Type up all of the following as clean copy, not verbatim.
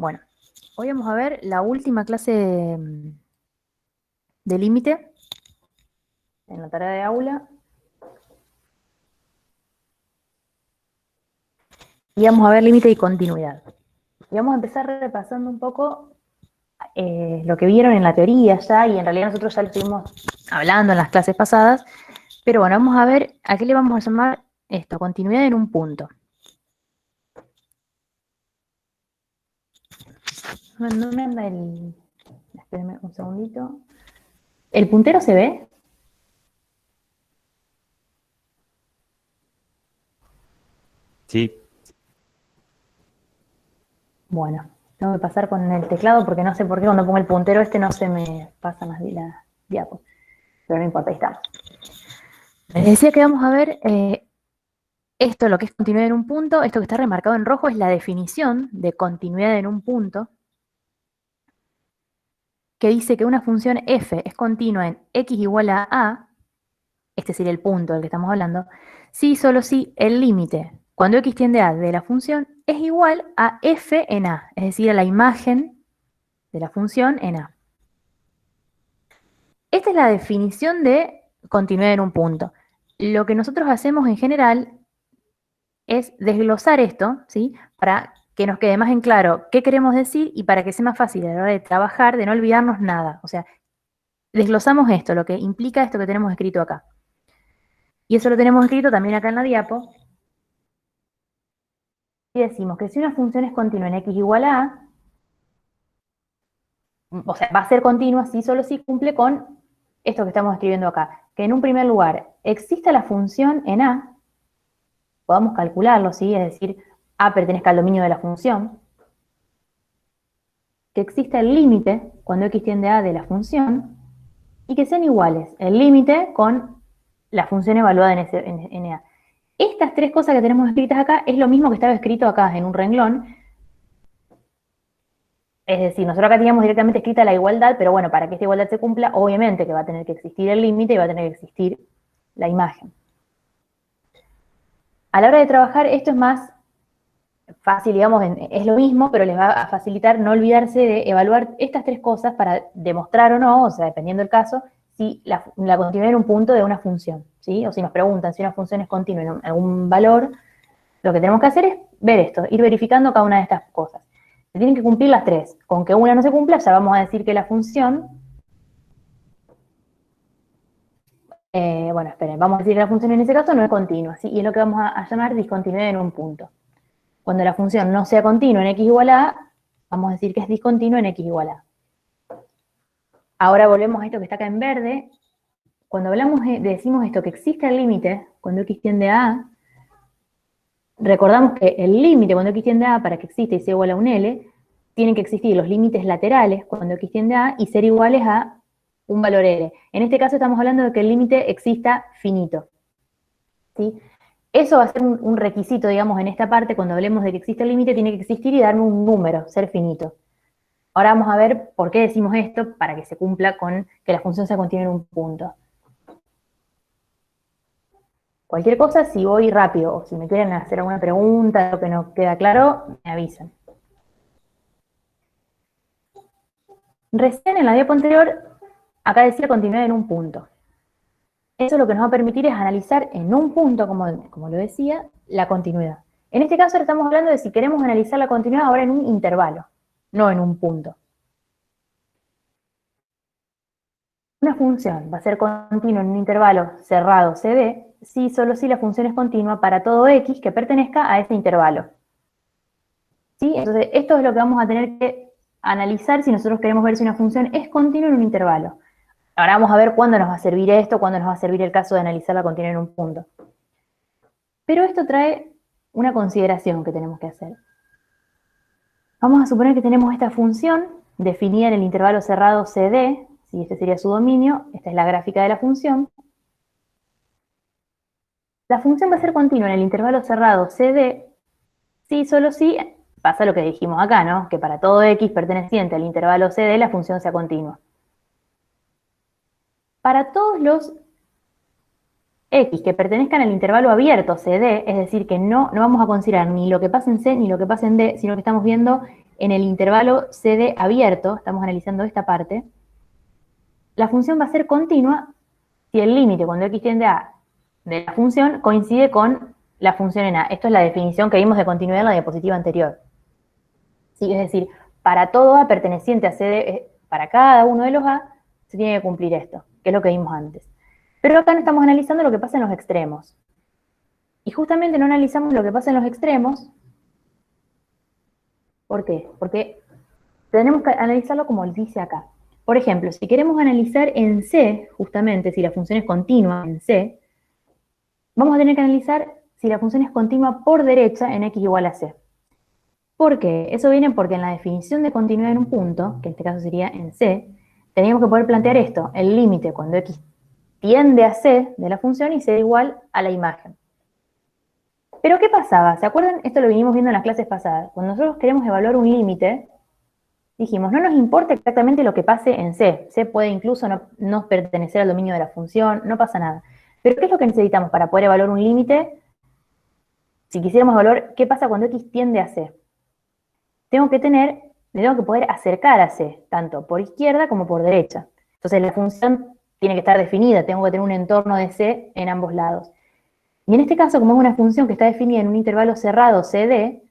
Bueno, hoy vamos a ver la última clase de límite en la tarea de aula. Y vamos a ver límite y continuidad. Y vamos a empezar repasando un poco lo que vieron en la teoría ya, y en realidad nosotros ya lo estuvimos hablando en las clases pasadas, pero bueno, vamos a ver a qué le vamos a llamar esto, continuidad en un punto. No me anda el... Espérenme un segundito. ¿El puntero se ve? Sí, Bueno, tengo que pasar con el teclado porque no sé por qué cuando pongo el puntero no se me pasan las diapos. Pero no importa, ahí estamos. Les decía que vamos a ver esto, lo que es continuidad en un punto. Esto que está remarcado en rojo es la definición de continuidad en un punto, que dice que una función f es continua en x igual a a, este sería el punto del que estamos hablando, si y solo si el límite, cuando x tiende a de la función, es igual a f en a, es decir, a la imagen de la función en a. Esta es la definición de continuidad en un punto. Lo que nosotros hacemos en general es desglosar esto, ¿sí? Para que nos quede más en claro qué queremos decir y para que sea más fácil a la hora de trabajar, de no olvidarnos nada. O sea, desglosamos esto, lo que implica esto que tenemos escrito acá. Y eso lo tenemos escrito también acá en la diapo. Y decimos que si una función es continua en x igual a a, o sea, va a ser continua si solo si cumple con esto que estamos escribiendo acá. Que en un primer lugar exista la función en a, podamos calcularlo, ¿sí? Es decir, a pertenezca al dominio de la función. Que exista el límite cuando x tiende a de la función y que sean iguales el límite con la función evaluada en a. Estas tres cosas que tenemos escritas acá es lo mismo que estaba escrito acá en un renglón. Es decir, nosotros acá teníamos directamente escrita la igualdad, pero bueno, para que esta igualdad se cumpla, obviamente que va a tener que existir el límite y va a tener que existir la imagen. A la hora de trabajar, esto es más fácil, digamos, es lo mismo, pero les va a facilitar no olvidarse de evaluar estas tres cosas para demostrar o no, o sea, dependiendo del caso, si la continuidad en un punto de una función, ¿sí? O si nos preguntan si una función es continua en algún valor, lo que tenemos que hacer es ver esto, ir verificando cada una de estas cosas. Se tienen que cumplir las tres. Con que una no se cumpla, ya vamos a decir que la función, bueno, esperen, vamos a decir que la función en ese caso no es continua, ¿sí? Y es lo que vamos a llamar discontinuidad en un punto. Cuando la función no sea continua en x igual a, vamos a decir que es discontinua en x igual a. Ahora volvemos a esto que está acá en verde. Cuando hablamos decimos esto, que existe el límite, cuando x tiende a a, recordamos que el límite cuando x tiende a a, para que exista y sea igual a un L, tienen que existir los límites laterales cuando x tiende a y ser iguales a un valor L. En este caso estamos hablando de que el límite exista finito, ¿sí? Eso va a ser un requisito, digamos, en esta parte, cuando hablemos de que existe el límite, tiene que existir y darme un número, ser finito. Ahora vamos a ver por qué decimos esto, para que se cumpla con que la función se contiene en un punto. Cualquier cosa, si voy rápido o si me quieren hacer alguna pregunta, lo que no queda claro, me avisan. Recién en la diapo anterior, acá decía continuidad en un punto. Eso lo que nos va a permitir es analizar en un punto, como lo decía, la continuidad. En este caso estamos hablando de si queremos analizar la continuidad ahora en un intervalo, no en un punto. Una función va a ser continua en un intervalo cerrado CD si solo si la función es continua para todo x que pertenezca a ese intervalo. ¿Sí? Entonces, esto es lo que vamos a tener que analizar si nosotros queremos ver si una función es continua en un intervalo. Ahora vamos a ver cuándo nos va a servir esto, cuándo nos va a servir el caso de analizar la continua en un punto. Pero esto trae una consideración que tenemos que hacer. Vamos a suponer que tenemos esta función definida en el intervalo cerrado CD, si este sería su dominio, esta es la gráfica de la función. La función va a ser continua en el intervalo cerrado CD si solo si pasa lo que dijimos acá, ¿no? Que para todo x perteneciente al intervalo CD la función sea continua. Para todos los x que pertenezcan al intervalo abierto CD, es decir, que no vamos a considerar ni lo que pasa en C ni lo que pasa en D, sino que estamos viendo en el intervalo CD abierto, estamos analizando esta parte, la función va a ser continua si el límite cuando x tiende a de la función coincide con la función en A. Esto es la definición que vimos de continuidad en la diapositiva anterior. ¿Sí? Es decir, para todo A perteneciente a CD, para cada uno de los A, se tiene que cumplir esto, que es lo que vimos antes. Pero acá no estamos analizando lo que pasa en los extremos. Y justamente no analizamos lo que pasa en los extremos. ¿Por qué? Porque tenemos que analizarlo como dice acá. Por ejemplo, si queremos analizar en C, justamente, si la función es continua en C, vamos a tener que analizar si la función es continua por derecha en x igual a C. ¿Por qué? Eso viene porque en la definición de continuidad en un punto, que en este caso sería en C, teníamos que poder plantear esto, el límite cuando x tiende a C de la función y C igual a la imagen. Pero ¿qué pasaba? ¿Se acuerdan? Esto lo vinimos viendo en las clases pasadas. Cuando nosotros queremos evaluar un límite, dijimos, no nos importa exactamente lo que pase en C. C puede incluso no pertenecer al dominio de la función, no pasa nada. Pero ¿qué es lo que necesitamos para poder evaluar un límite? Si quisiéramos evaluar qué pasa cuando x tiende a C. Me tengo que poder acercar a C, tanto por izquierda como por derecha. Entonces la función tiene que estar definida, tengo que tener un entorno de C en ambos lados. Y en este caso, como es una función que está definida en un intervalo cerrado CD,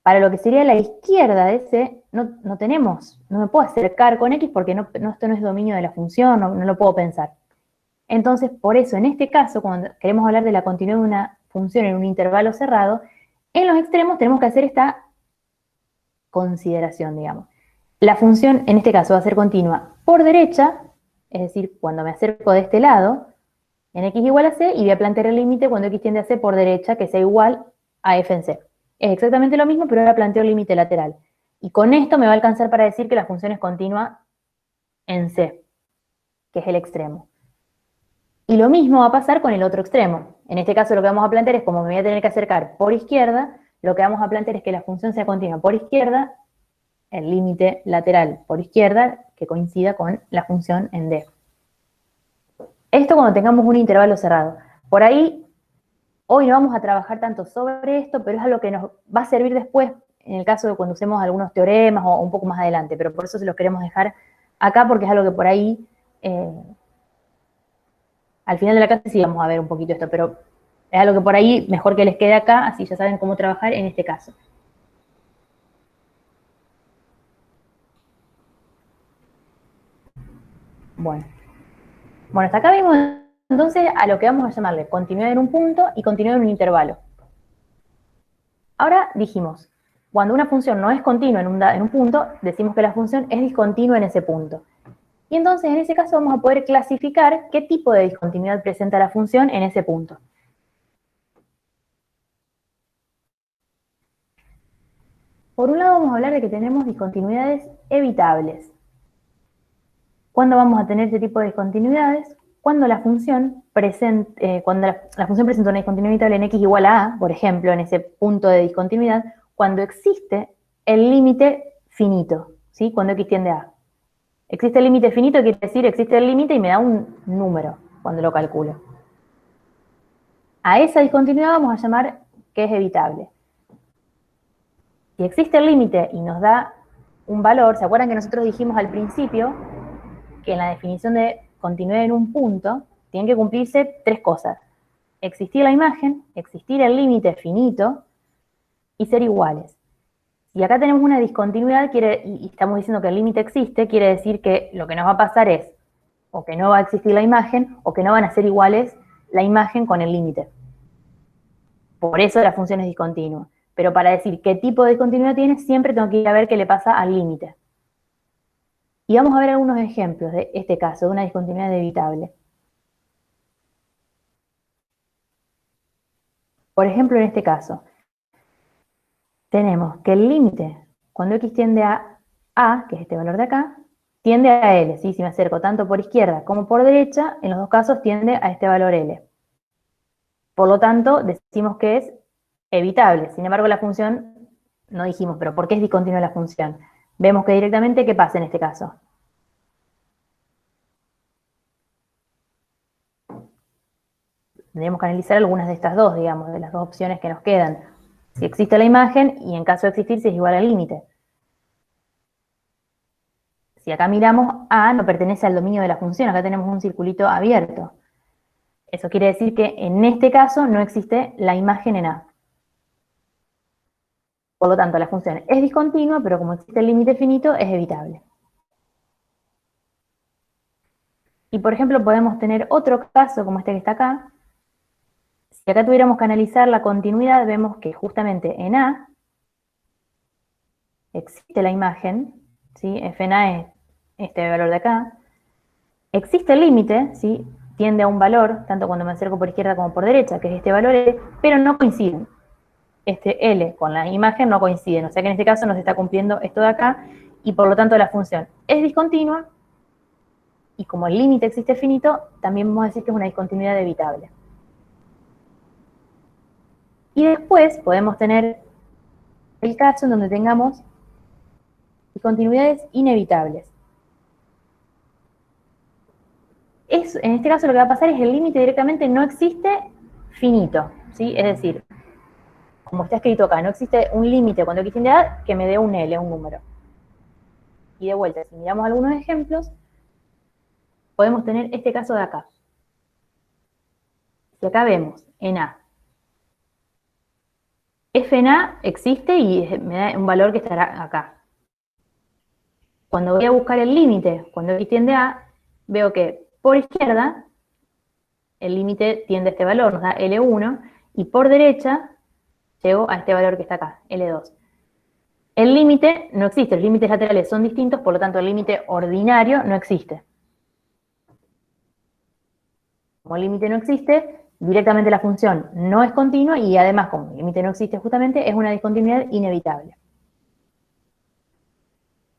para lo que sería la izquierda de C, no me puedo acercar con X porque esto no es dominio de la función, no lo puedo pensar. Entonces, por eso, en este caso, cuando queremos hablar de la continuidad de una función en un intervalo cerrado, en los extremos tenemos que hacer esta consideración, digamos. La función, en este caso, va a ser continua por derecha, es decir, cuando me acerco de este lado, en x igual a c, y voy a plantear el límite cuando x tiende a c por derecha, que sea igual a f en c. Es exactamente lo mismo, pero ahora planteo el límite lateral. Y con esto me va a alcanzar para decir que la función es continua en c, que es el extremo. Y lo mismo va a pasar con el otro extremo. En este caso lo que vamos a plantear es, como me voy a tener que acercar por izquierda, lo que vamos a plantear es que la función sea continua por izquierda, el límite lateral por izquierda, que coincida con la función en D. Esto cuando tengamos un intervalo cerrado. Por ahí, hoy no vamos a trabajar tanto sobre esto, pero es algo que nos va a servir después, en el caso de cuando usemos algunos teoremas o un poco más adelante, pero por eso se los queremos dejar acá, porque es algo que por ahí, al final de la clase sí vamos a ver un poquito esto, pero es algo que por ahí mejor que les quede acá, así ya saben cómo trabajar en este caso. Bueno, hasta acá vimos entonces a lo que vamos a llamarle continuidad en un punto y continuidad en un intervalo. Ahora dijimos, cuando una función no es continua en un punto, decimos que la función es discontinua en ese punto. Y entonces en ese caso vamos a poder clasificar qué tipo de discontinuidad presenta la función en ese punto. Por un lado vamos a hablar de que tenemos discontinuidades evitables. ¿Cuándo vamos a tener este tipo de discontinuidades? Cuando la función presenta una discontinuidad evitable en x igual a a, por ejemplo, en ese punto de discontinuidad, cuando existe el límite finito, ¿sí? Cuando x tiende a a. Existe el límite finito, quiere decir existe el límite y me da un número cuando lo calculo. A esa discontinuidad vamos a llamar que es evitable. Si existe el límite y nos da un valor, ¿se acuerdan que nosotros dijimos al principio que en la definición de continuidad en un punto tienen que cumplirse tres cosas? Existir la imagen, existir el límite finito y ser iguales. Si acá tenemos una discontinuidad y estamos diciendo que el límite existe, quiere decir que lo que nos va a pasar es o que no va a existir la imagen o que no van a ser iguales la imagen con el límite. Por eso la función es discontinua. Pero para decir qué tipo de discontinuidad tiene, siempre tengo que ir a ver qué le pasa al límite. Y vamos a ver algunos ejemplos de este caso, de una discontinuidad evitable. Por ejemplo, en este caso, tenemos que el límite, cuando x tiende a a, que es este valor de acá, tiende a L, ¿sí? Si me acerco tanto por izquierda como por derecha, en los dos casos tiende a este valor L. Por lo tanto, decimos que es evitable. Sin embargo, la función, no dijimos, pero ¿por qué es discontinua la función? Vemos que directamente, ¿qué pasa en este caso? Tendríamos que analizar algunas de estas dos, digamos, de las dos opciones que nos quedan. Si existe la imagen y en caso de existir, si es igual al límite. Si acá miramos, A no pertenece al dominio de la función, acá tenemos un circulito abierto. Eso quiere decir que en este caso no existe la imagen en A. Por lo tanto, la función es discontinua, pero como existe el límite finito, es evitable. Y por ejemplo, podemos tener otro caso como este que está acá. Si acá tuviéramos que analizar la continuidad, vemos que justamente en A existe la imagen, ¿sí? F en A es este valor de acá. Existe el límite, ¿sí? Tiende a un valor, tanto cuando me acerco por izquierda como por derecha, que es este valor L, pero no coinciden. Este L con la imagen no coinciden, o sea que en este caso no se está cumpliendo esto de acá, y por lo tanto la función es discontinua, y como el límite existe finito, también vamos a decir que es una discontinuidad evitable. Y después podemos tener el caso en donde tengamos discontinuidades inevitables. En este caso lo que va a pasar es que el límite directamente no existe finito, ¿sí? Es decir, como está escrito acá, no existe un límite cuando x tiende a A que me dé un L, un número. Y de vuelta, si miramos algunos ejemplos, podemos tener este caso de acá. Si acá vemos en A, f en A existe y me da un valor que estará acá. Cuando voy a buscar el límite, cuando x tiende a A, veo que por izquierda el límite tiende a este valor, nos da L1, y por derecha llego a este valor que está acá, L2. El límite no existe, los límites laterales son distintos, por lo tanto el límite ordinario no existe. Como el límite no existe, directamente la función no es continua y además como el límite no existe justamente, es una discontinuidad inevitable.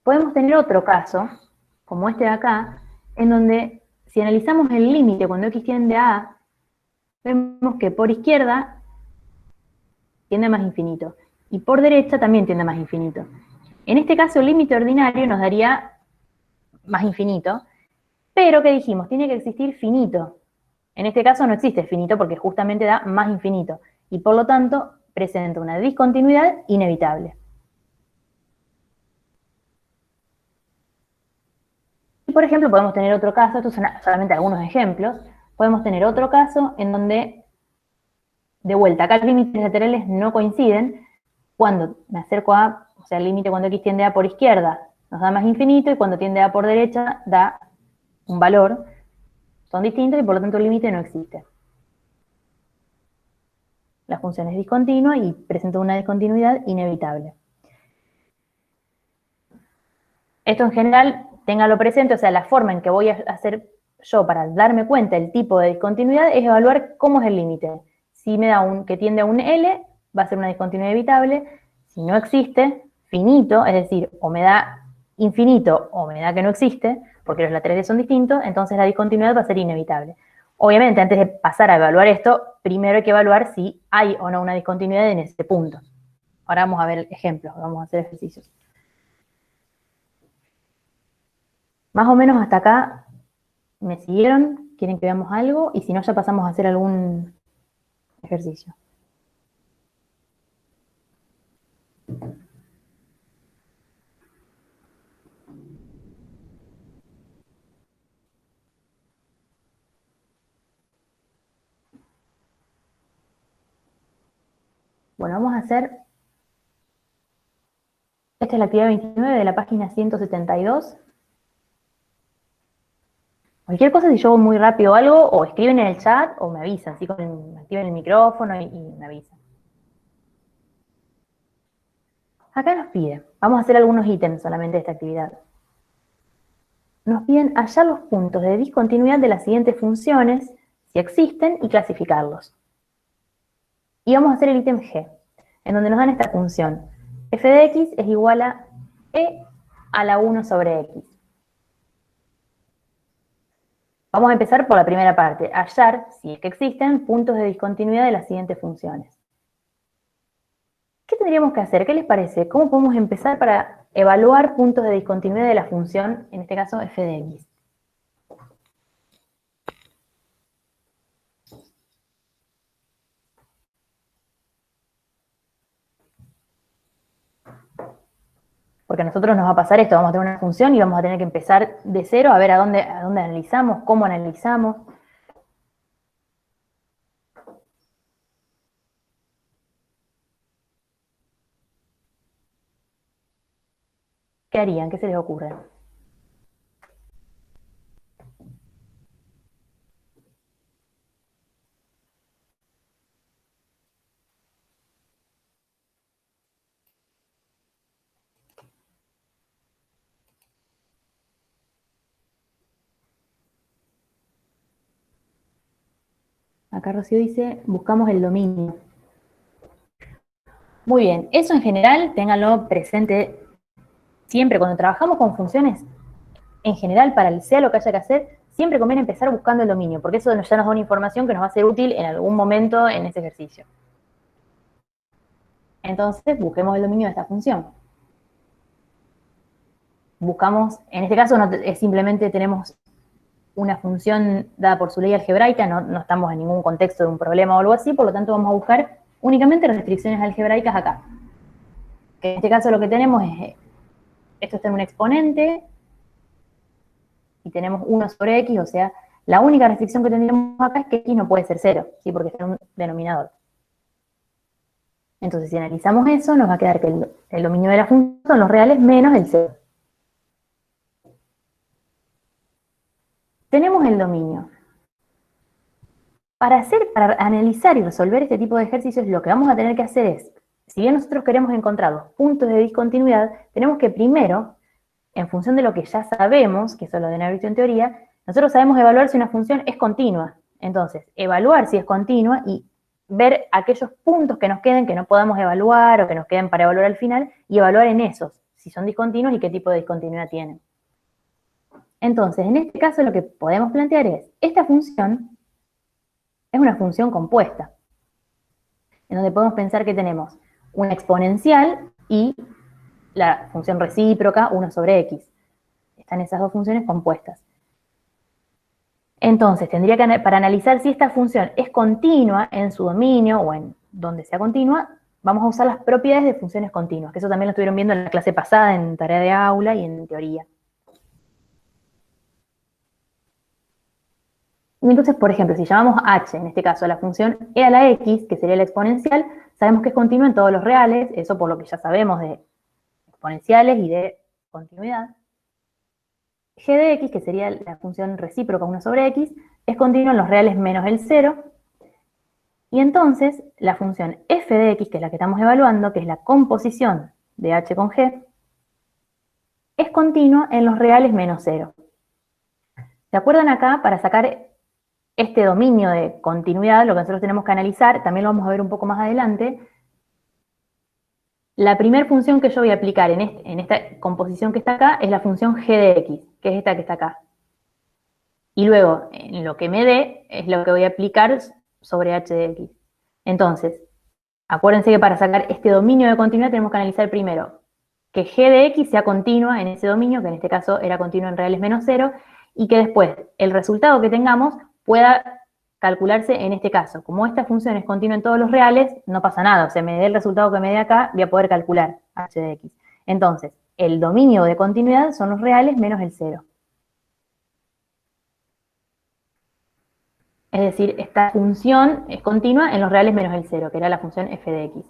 Podemos tener otro caso, como este de acá, en donde si analizamos el límite cuando x tiende a A, vemos que por izquierda tiende a más infinito y por derecha también tiende a más infinito. En este caso el límite ordinario nos daría más infinito, pero ¿qué dijimos? Tiene que existir finito. En este caso no existe finito porque justamente da más infinito y por lo tanto presenta una discontinuidad inevitable. Y por ejemplo podemos tener otro caso, estos son solamente algunos ejemplos, podemos tener otro caso en donde, de vuelta, acá los límites laterales no coinciden, cuando me acerco a, o sea, el límite cuando x tiende a por izquierda nos da más infinito y cuando tiende a por derecha da un valor, son distintos y por lo tanto el límite no existe. La función es discontinua y presenta una discontinuidad inevitable. Esto en general, téngalo presente, o sea, la forma en que voy a hacer yo para darme cuenta del tipo de discontinuidad es evaluar cómo es el límite. Si me da un que tiende a un L, va a ser una discontinuidad evitable. Si no existe, finito, es decir, o me da infinito o me da que no existe, porque los laterales son distintos, entonces la discontinuidad va a ser inevitable. Obviamente, antes de pasar a evaluar esto, primero hay que evaluar si hay o no una discontinuidad en ese punto. Ahora vamos a ver ejemplos, vamos a hacer ejercicios. Más o menos hasta acá, ¿me siguieron? ¿Quieren que veamos algo? Y si no, ya pasamos a hacer algún ejercicio. Bueno, vamos a hacer, esta es la actividad 29 de la página 172. Cualquier cosa, si yo voy muy rápido o algo, o escriben en el chat o me avisan, ¿sí? Activen el micrófono y me avisan. Acá nos pide, vamos a hacer algunos ítems solamente de esta actividad. Nos piden hallar los puntos de discontinuidad de las siguientes funciones, si existen, y clasificarlos. Y vamos a hacer el ítem G, en donde nos dan esta función. F de x es igual a e a la 1 sobre x. Vamos a empezar por la primera parte, hallar, si es que existen, puntos de discontinuidad de las siguientes funciones. ¿Qué tendríamos que hacer? ¿Qué les parece? ¿Cómo podemos empezar para evaluar puntos de discontinuidad de la función, en este caso f de x? Porque Porque a nosotros nos va a pasar esto, vamos a tener una función y vamos a tener que empezar de cero a ver a dónde analizamos, cómo analizamos. ¿Qué harían? ¿Qué se les ocurre? Acá Rocío dice, buscamos el dominio. Muy bien, eso en general, ténganlo presente siempre. Cuando trabajamos con funciones, en general, para el sea lo que haya que hacer, siempre conviene empezar buscando el dominio, porque eso ya nos da una información que nos va a ser útil en algún momento en ese ejercicio. Entonces, busquemos el dominio de esta función. Buscamos, en este caso, simplemente tenemos una función dada por su ley algebraica, no estamos en ningún contexto de un problema o algo así, por lo tanto vamos a buscar únicamente restricciones algebraicas acá. Que en este caso lo que tenemos es, esto está en un exponente, y tenemos 1 sobre x, o sea, la única restricción que tendríamos acá es que x no puede ser 0, ¿sí? Porque está en un denominador. Entonces, si analizamos eso, nos va a quedar que el dominio de la función son los reales menos el 0. Tenemos el dominio. Para analizar y resolver este tipo de ejercicios, lo que vamos a tener que hacer es, si bien nosotros queremos encontrar los puntos de discontinuidad, tenemos que primero, en función de lo que ya sabemos, que eso lo de haber visto en teoría, nosotros sabemos evaluar si una función es continua. Entonces, evaluar si es continua y ver aquellos puntos que nos queden que no podamos evaluar o que nos queden para evaluar al final y evaluar en esos, si son discontinuos y qué tipo de discontinuidad tienen. Entonces, en este caso lo que podemos plantear es, esta función es una función compuesta, en donde podemos pensar que tenemos una exponencial y la función recíproca 1 sobre x. Están esas dos funciones compuestas. Entonces, tendría que, para analizar si esta función es continua en su dominio o en donde sea continua, vamos a usar las propiedades de funciones continuas, que eso también lo estuvieron viendo en la clase pasada, en tarea de aula y en teoría. Y entonces, por ejemplo, si llamamos h, en este caso, a la función e a la x, que sería la exponencial, sabemos que es continua en todos los reales, eso por lo que ya sabemos de exponenciales y de continuidad. G de x, que sería la función recíproca 1 sobre x, es continua en los reales menos el 0. Y entonces, la función f de x, que es la que estamos evaluando, que es la composición de h con g, es continua en los reales menos 0. ¿Se acuerdan acá? Para sacar este dominio de continuidad, lo que nosotros tenemos que analizar, también lo vamos a ver un poco más adelante, la primera función que yo voy a aplicar en esta composición que está acá es la función g de x, que es esta que está acá. Y luego, en lo que me dé, es lo que voy a aplicar sobre h de x. Entonces, acuérdense que para sacar este dominio de continuidad tenemos que analizar primero que g de x sea continua en ese dominio, que en este caso era continua en reales menos 0, y que después el resultado que tengamos pueda calcularse en este caso. Como esta función es continua en todos los reales, no pasa nada. O sea, me dé el resultado que me dé acá, voy a poder calcular h de x. Entonces, el dominio de continuidad son los reales menos el 0. Es decir, esta función es continua en los reales menos el 0, que era la función f de x.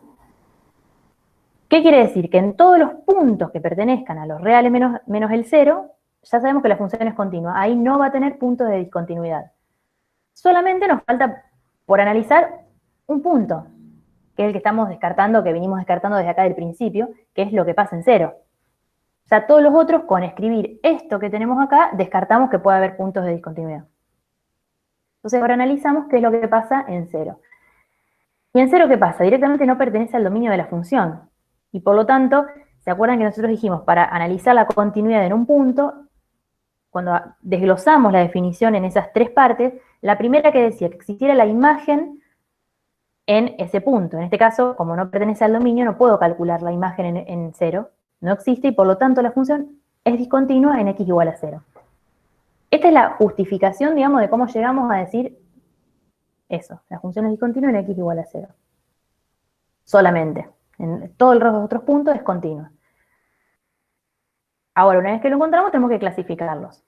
¿Qué quiere decir? Que en todos los puntos que pertenezcan a los reales menos el 0, ya sabemos que la función es continua. Ahí no va a tener puntos de discontinuidad. Solamente nos falta por analizar un punto, que es el que estamos descartando, que venimos descartando desde acá del principio, que es lo que pasa en 0. O sea, todos los otros, con escribir esto que tenemos acá, descartamos que pueda haber puntos de discontinuidad. Entonces ahora analizamos qué es lo que pasa en 0. ¿Y en 0 qué pasa? Directamente no pertenece al dominio de la función. Y por lo tanto, ¿se acuerdan que nosotros dijimos para analizar la continuidad en un punto, cuando desglosamos la definición en esas tres partes, la primera que decía que existiera la imagen en ese punto? En este caso, como no pertenece al dominio, no puedo calcular la imagen en 0, no existe, y por lo tanto la función es discontinua en x igual a 0. Esta es la justificación, digamos, de cómo llegamos a decir eso. La función es discontinua en x igual a 0. Solamente. En todo el resto de otros puntos es continua. Ahora, una vez que lo encontramos, tenemos que clasificarlos.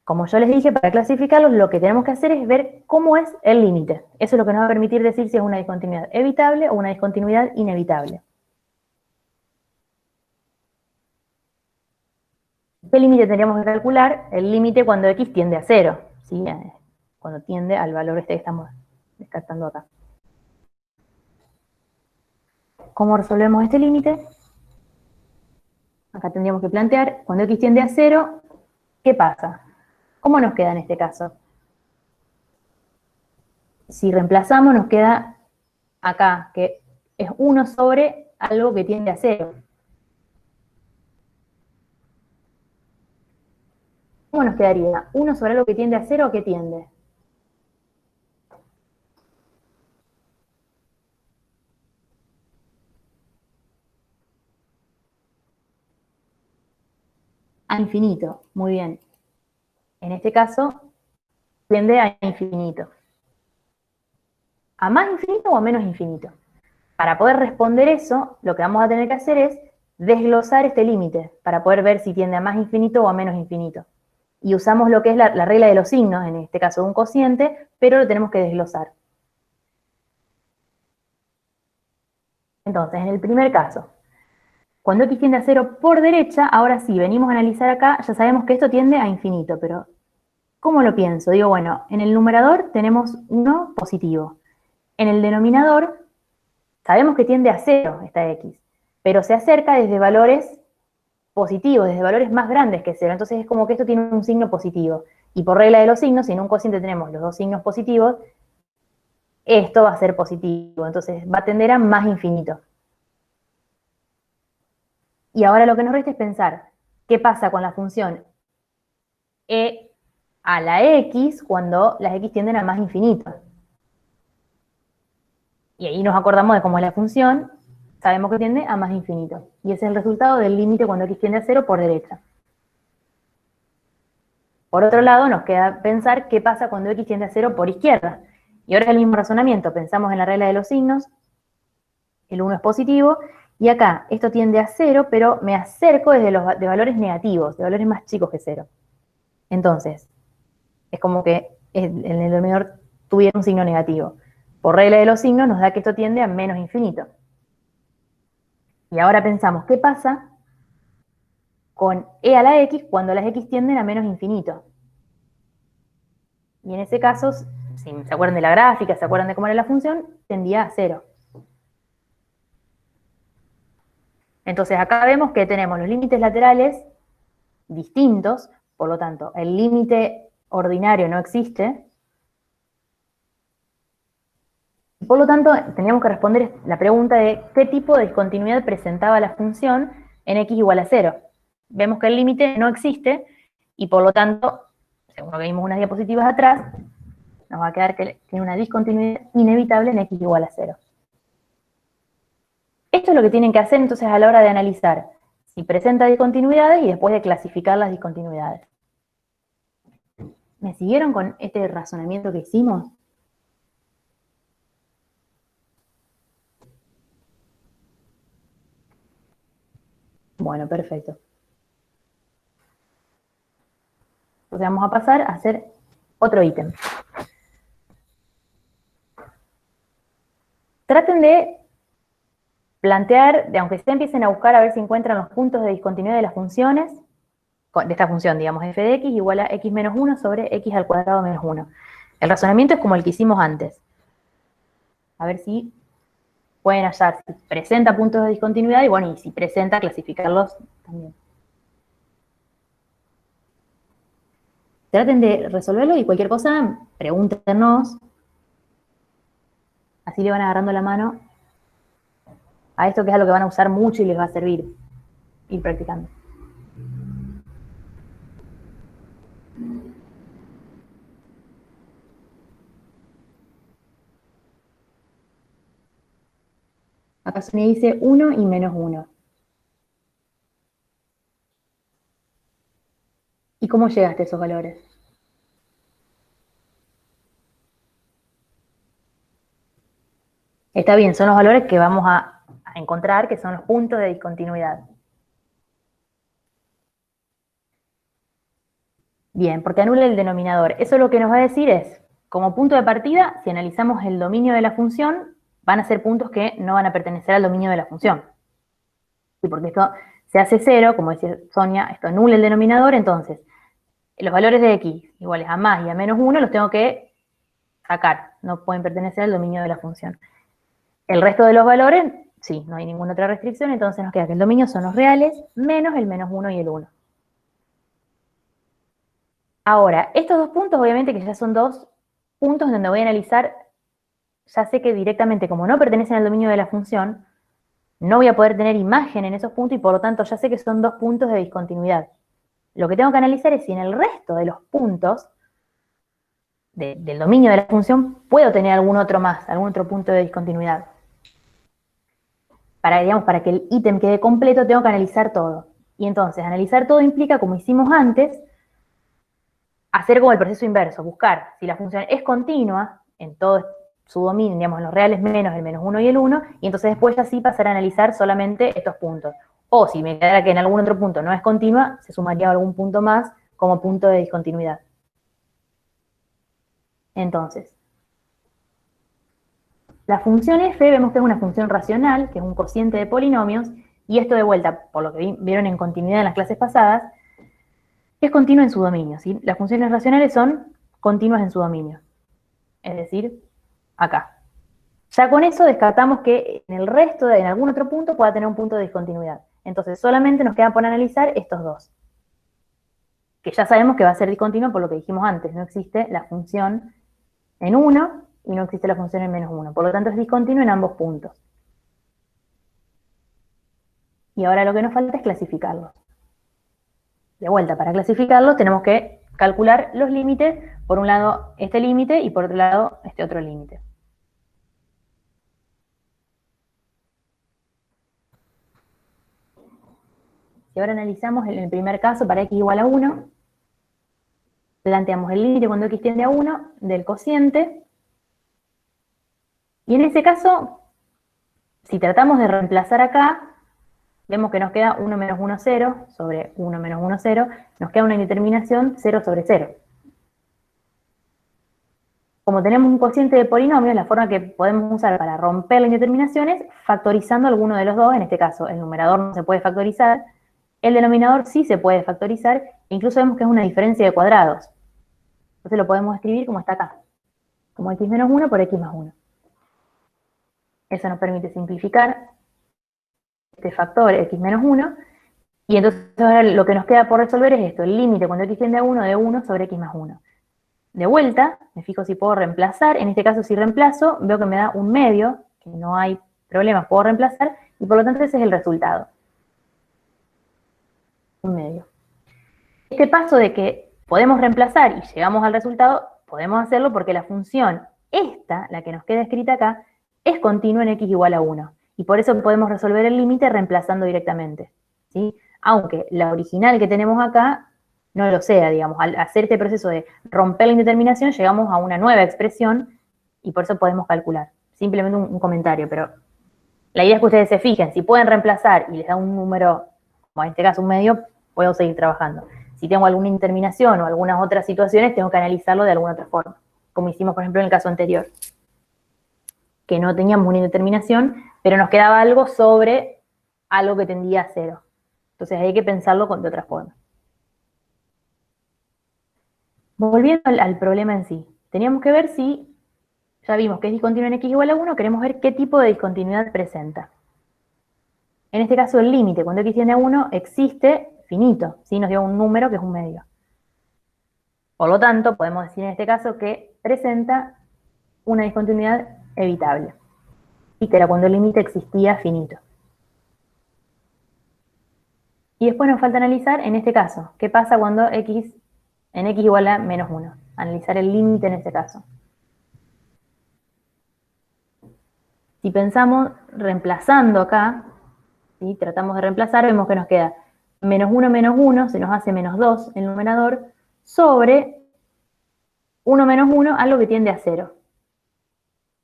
Como yo les dije, para clasificarlos lo que tenemos que hacer es ver cómo es el límite. Eso es lo que nos va a permitir decir si es una discontinuidad evitable o una discontinuidad inevitable. ¿Qué límite tendríamos que calcular? El límite cuando x tiende a 0, ¿sí? Cuando tiende al valor este que estamos descartando acá. ¿Cómo resolvemos este límite? Acá tendríamos que plantear, cuando x tiende a 0, ¿qué pasa? ¿Cómo nos queda en este caso? Si reemplazamos, nos queda acá, que es 1 sobre algo que tiende a 0. ¿Cómo nos quedaría? 1 sobre algo que tiende a 0 o que tiende. A infinito, muy bien. En este caso, tiende a infinito. ¿A más infinito o a menos infinito? Para poder responder eso, lo que vamos a tener que hacer es desglosar este límite, para poder ver si tiende a más infinito o a menos infinito. Y usamos lo que es la regla de los signos, en este caso de un cociente, pero lo tenemos que desglosar. Entonces, en el primer caso, cuando x tiende a 0 por derecha, ahora sí, venimos a analizar acá, ya sabemos que esto tiende a infinito, pero ¿cómo lo pienso? Digo, bueno, en el numerador tenemos 1 positivo. En el denominador sabemos que tiende a 0 esta x, pero se acerca desde valores positivos, desde valores más grandes que 0. Entonces es como que esto tiene un signo positivo. Y por regla de los signos, si en un cociente tenemos los dos signos positivos, esto va a ser positivo. Entonces va a tender a más infinito. Y ahora lo que nos resta es pensar, ¿qué pasa con la función e a la x cuando las x tienden a más infinito? Y ahí nos acordamos de cómo es la función, sabemos que tiende a más infinito. Y ese es el resultado del límite cuando x tiende a 0 por derecha. Por otro lado, nos queda pensar qué pasa cuando x tiende a 0 por izquierda. Y ahora es el mismo razonamiento, pensamos en la regla de los signos, el 1 es positivo, y acá esto tiende a 0, pero me acerco desde de valores negativos, de valores más chicos que 0. Entonces, es como que en el denominador tuviera un signo negativo. Por regla de los signos nos da que esto tiende a menos infinito. Y ahora pensamos, ¿qué pasa con e a la x cuando las x tienden a menos infinito? Y en ese caso, si se acuerdan de la gráfica, se acuerdan de cómo era la función, tendía a 0. Entonces acá vemos que tenemos los límites laterales distintos, por lo tanto, el límite ordinario no existe. Por lo tanto, teníamos que responder la pregunta de qué tipo de discontinuidad presentaba la función en x igual a 0. Vemos que el límite no existe y por lo tanto, según lo que vimos unas diapositivas atrás, nos va a quedar que tiene una discontinuidad inevitable en x igual a 0. Esto es lo que tienen que hacer entonces a la hora de analizar si presenta discontinuidades y después de clasificar las discontinuidades. ¿Me siguieron con este razonamiento que hicimos? Bueno, perfecto. Entonces vamos a pasar a hacer otro ítem. Traten de plantear, aunque sea empiecen a buscar a ver si encuentran los puntos de discontinuidad de las funciones, de esta función, digamos, f de x igual a x menos 1 sobre x al cuadrado menos 1. El razonamiento es como el que hicimos antes. A ver si pueden hallar si presenta puntos de discontinuidad y bueno, y si presenta, clasificarlos también. Traten de resolverlo y cualquier cosa, pregúntenos. Así le van agarrando la mano a esto que es algo que van a usar mucho y les va a servir ir practicando. Acá se me dice 1 y menos 1. ¿Y cómo llegaste a esos valores? Está bien, son los valores que vamos a encontrar, que son los puntos de discontinuidad. Bien, porque anula el denominador. Eso lo que nos va a decir es, como punto de partida, si analizamos el dominio de la función, van a ser puntos que no van a pertenecer al dominio de la función. Sí, porque esto se hace cero, como decía Sonia, esto anula el denominador, entonces los valores de x iguales a más y a menos 1 los tengo que sacar, no pueden pertenecer al dominio de la función. El resto de los valores, sí, no hay ninguna otra restricción, entonces nos queda que el dominio son los reales menos el menos 1 y el 1. Ahora, estos dos puntos, obviamente que ya son dos puntos donde voy a analizar, ya sé que directamente, como no pertenecen al dominio de la función, no voy a poder tener imagen en esos puntos y por lo tanto ya sé que son dos puntos de discontinuidad. Lo que tengo que analizar es si en el resto de los puntos del dominio de la función puedo tener algún otro más, algún otro punto de discontinuidad. Para que el ítem quede completo tengo que analizar todo. Y entonces analizar todo implica, como hicimos antes, hacer como el proceso inverso, buscar si la función es continua en todo su dominio, digamos, en los reales menos el menos 1 y el 1, y entonces después ya sí pasar a analizar solamente estos puntos. O si me quedara que en algún otro punto no es continua, se sumaría algún punto más como punto de discontinuidad. Entonces, la función f vemos que es una función racional, que es un cociente de polinomios, y esto de vuelta, por lo que vieron en continuidad en las clases pasadas, es continua en su dominio, ¿sí? Las funciones racionales son continuas en su dominio, es decir, acá. Ya con eso descartamos que en el resto, en algún otro punto, pueda tener un punto de discontinuidad. Entonces solamente nos queda por analizar estos dos, que ya sabemos que va a ser discontinuo por lo que dijimos antes, no existe la función en 1 y no existe la función en menos 1, por lo tanto es discontinuo en ambos puntos. Y ahora lo que nos falta es clasificarlos. De vuelta, para clasificarlos tenemos que calcular los límites, por un lado este límite y por otro lado este otro límite. Si ahora analizamos el primer caso para x igual a 1, planteamos el límite cuando x tiende a 1 del cociente, y en ese caso, si tratamos de reemplazar acá, vemos que nos queda 1 menos 1, 0, sobre 1 menos 1, 0, nos queda una indeterminación 0 sobre 0. Como tenemos un cociente de polinomios, la forma que podemos usar para romper la indeterminación es factorizando alguno de los dos, en este caso el numerador no se puede factorizar, el denominador sí se puede factorizar, e incluso vemos que es una diferencia de cuadrados. Entonces lo podemos escribir como está acá, como x menos 1 por x más 1. Eso nos permite simplificar este factor x menos 1, y entonces ahora lo que nos queda por resolver es esto, el límite cuando x tiende a 1 de 1 sobre x más 1. De vuelta, me fijo si puedo reemplazar, en este caso si reemplazo, veo que me da un medio, que no hay problemas, puedo reemplazar, y por lo tanto ese es el resultado. Un medio. Este paso de que podemos reemplazar y llegamos al resultado, podemos hacerlo porque la función esta, la que nos queda escrita acá, es continua en x igual a 1. Y por eso podemos resolver el límite reemplazando directamente, ¿sí? Aunque la original que tenemos acá no lo sea, digamos. Al hacer este proceso de romper la indeterminación, llegamos a una nueva expresión y por eso podemos calcular. Simplemente un comentario, pero la idea es que ustedes se fijen. Si pueden reemplazar y les da un número, como en este caso un medio, puedo seguir trabajando. Si tengo alguna indeterminación o algunas otras situaciones, tengo que analizarlo de alguna otra forma, como hicimos, por ejemplo, en el caso anterior, que no teníamos una indeterminación, pero nos quedaba algo sobre algo que tendía a 0. Entonces hay que pensarlo de otra forma. Volviendo al problema en sí, teníamos que ver si, ya vimos que es discontinuo en x igual a 1, queremos ver qué tipo de discontinuidad presenta. En este caso el límite, cuando x tiende a 1, existe finito, ¿sí? Nos dio un número que es un medio. Por lo tanto, podemos decir en este caso que presenta una discontinuidad evitable, y que era cuando el límite existía finito. Y después nos falta analizar, en este caso, qué pasa cuando x igual a menos 1. Analizar el límite en este caso. Si pensamos reemplazando acá, ¿sí? Tratamos de reemplazar, vemos que nos queda menos 1, se nos hace menos 2 el numerador, sobre 1 menos 1, algo que tiende a 0.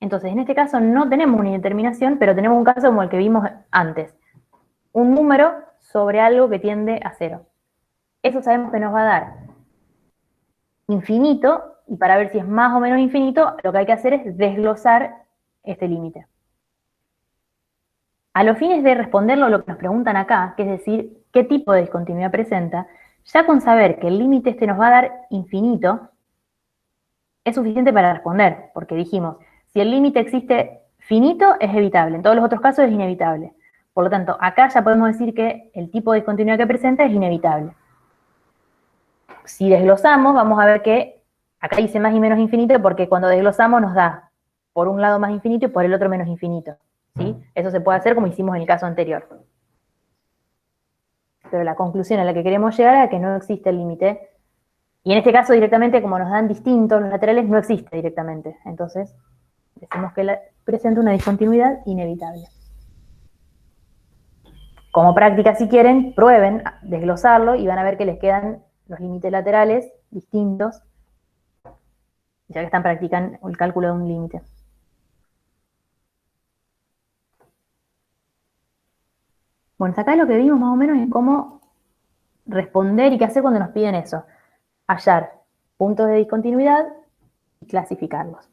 Entonces, en este caso no tenemos una indeterminación, pero tenemos un caso como el que vimos antes. Un número sobre algo que tiende a 0. Eso sabemos que nos va a dar infinito, y para ver si es más o menos infinito, lo que hay que hacer es desglosar este límite. A los fines de responderlo lo que nos preguntan acá, que es decir, qué tipo de discontinuidad presenta, ya con saber que el límite este nos va a dar infinito, es suficiente para responder, porque dijimos, si el límite existe finito, es evitable, en todos los otros casos es inevitable. Por lo tanto, acá ya podemos decir que el tipo de discontinuidad que presenta es inevitable. Si desglosamos, vamos a ver que acá dice más y menos infinito, porque cuando desglosamos nos da por un lado más infinito y por el otro menos infinito. ¿Sí? Eso se puede hacer como hicimos en el caso anterior. Pero la conclusión a la que queremos llegar es que no existe el límite. Y en este caso directamente, como nos dan distintos los laterales, no existe directamente. Entonces, decimos que presenta una discontinuidad inevitable. Como práctica, si quieren, prueben desglosarlo y van a ver que les quedan los límites laterales distintos, ya que están practicando el cálculo de un límite. Bueno, hasta acá lo que vimos más o menos es cómo responder y qué hacer cuando nos piden eso. Hallar puntos de discontinuidad y clasificarlos.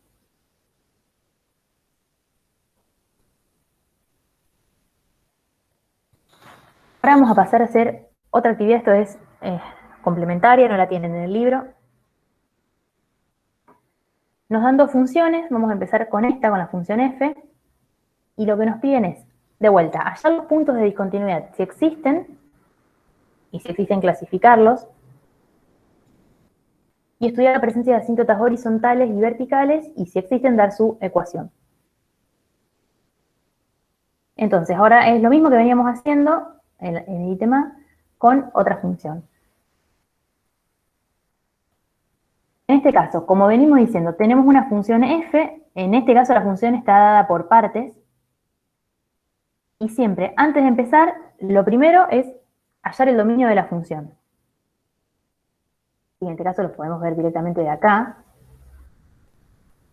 Ahora vamos a pasar a hacer otra actividad, esto es complementaria, no la tienen en el libro. Nos dan dos funciones, vamos a empezar con esta, con la función f, y lo que nos piden es, de vuelta, hallar los puntos de discontinuidad, si existen, y si existen clasificarlos, y estudiar la presencia de asíntotas horizontales y verticales, y si existen dar su ecuación. Entonces, ahora es lo mismo que veníamos haciendo en el ítem A con otra función. En este caso, como venimos diciendo, tenemos una función f, en este caso la función está dada por partes, y siempre, antes de empezar, lo primero es hallar el dominio de la función. Y en este caso lo podemos ver directamente de acá.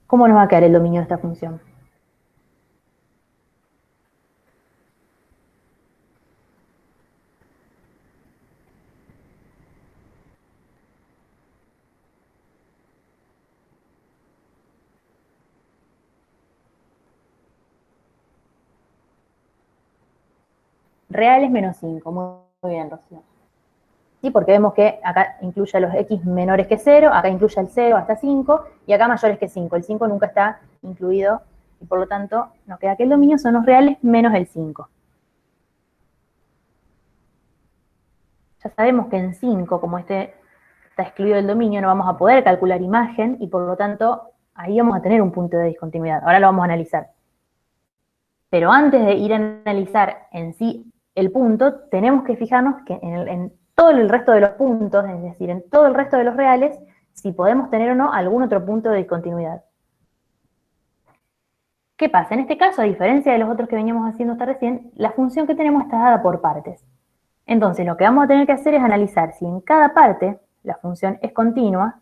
¿Cómo nos va a quedar el dominio de esta función? Reales menos 5, muy bien, Rocío. ¿Sí? Porque vemos que acá incluye a los x menores que 0, acá incluye el 0 hasta 5, y acá mayores que 5. El 5 nunca está incluido, y por lo tanto nos queda que el dominio son los reales menos el 5. Ya sabemos que en 5, como este está excluido del dominio, no vamos a poder calcular imagen, y por lo tanto ahí vamos a tener un punto de discontinuidad. Ahora lo vamos a analizar. Pero antes de ir a analizar en sí el punto, tenemos que fijarnos que en todo el resto de los puntos, es decir, en todo el resto de los reales, si podemos tener o no algún otro punto de discontinuidad. ¿Qué pasa? En este caso, a diferencia de los otros que veníamos haciendo hasta recién, la función que tenemos está dada por partes. Entonces, lo que vamos a tener que hacer es analizar si en cada parte la función es continua,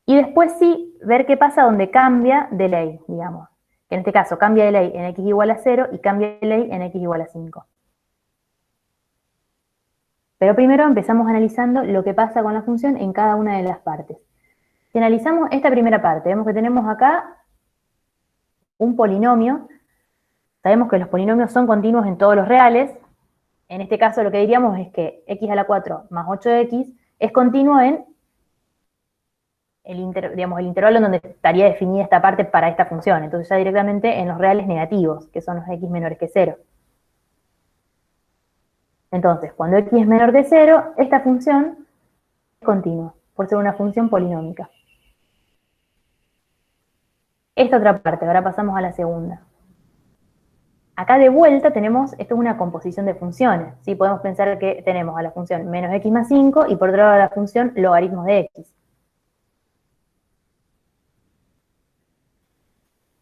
y después sí ver qué pasa donde cambia de ley, digamos. Que en este caso cambia de ley en x igual a 0 y cambia de ley en x igual a 5. Pero primero empezamos analizando lo que pasa con la función en cada una de las partes. Si analizamos esta primera parte, vemos que tenemos acá un polinomio. Sabemos que los polinomios son continuos en todos los reales. En este caso lo que diríamos es que x a la 4 más 8x es continuo en el intervalo en donde estaría definida esta parte para esta función. Entonces ya directamente en los reales negativos, que son los x menores que 0. Entonces, cuando x es menor que 0, esta función es continua, por ser una función polinómica. Esta otra parte, ahora pasamos a la segunda. Acá de vuelta tenemos, esto es una composición de funciones, ¿sí? Podemos pensar que tenemos a la función menos x más 5 y por otro lado a la función logaritmos de x.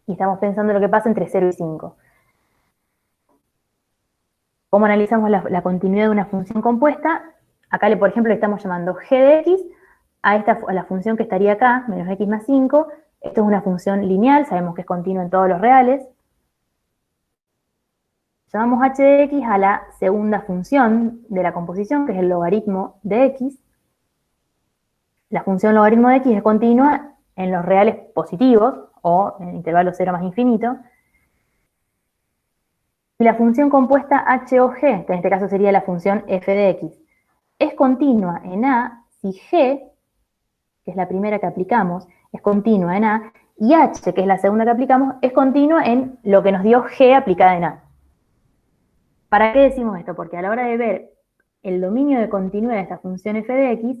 Y estamos pensando lo que pasa entre 0 y 5. ¿Cómo analizamos la continuidad de una función compuesta? Acá, por ejemplo, le estamos llamando g de x a la función que estaría acá, menos x más 5. Esto es una función lineal, sabemos que es continua en todos los reales. Llamamos h de x a la segunda función de la composición, que es el logaritmo de x. la función logaritmo de x es continua en los reales positivos, o en el intervalo 0 más infinito, y la función compuesta h o g, que en este caso sería la función f de x, es continua en a si g, que es la primera que aplicamos, es continua en a, y h, que es la segunda que aplicamos, es continua en lo que nos dio g aplicada en a. ¿Para qué decimos esto? Porque a la hora de ver el dominio de continuidad de esta función f de x,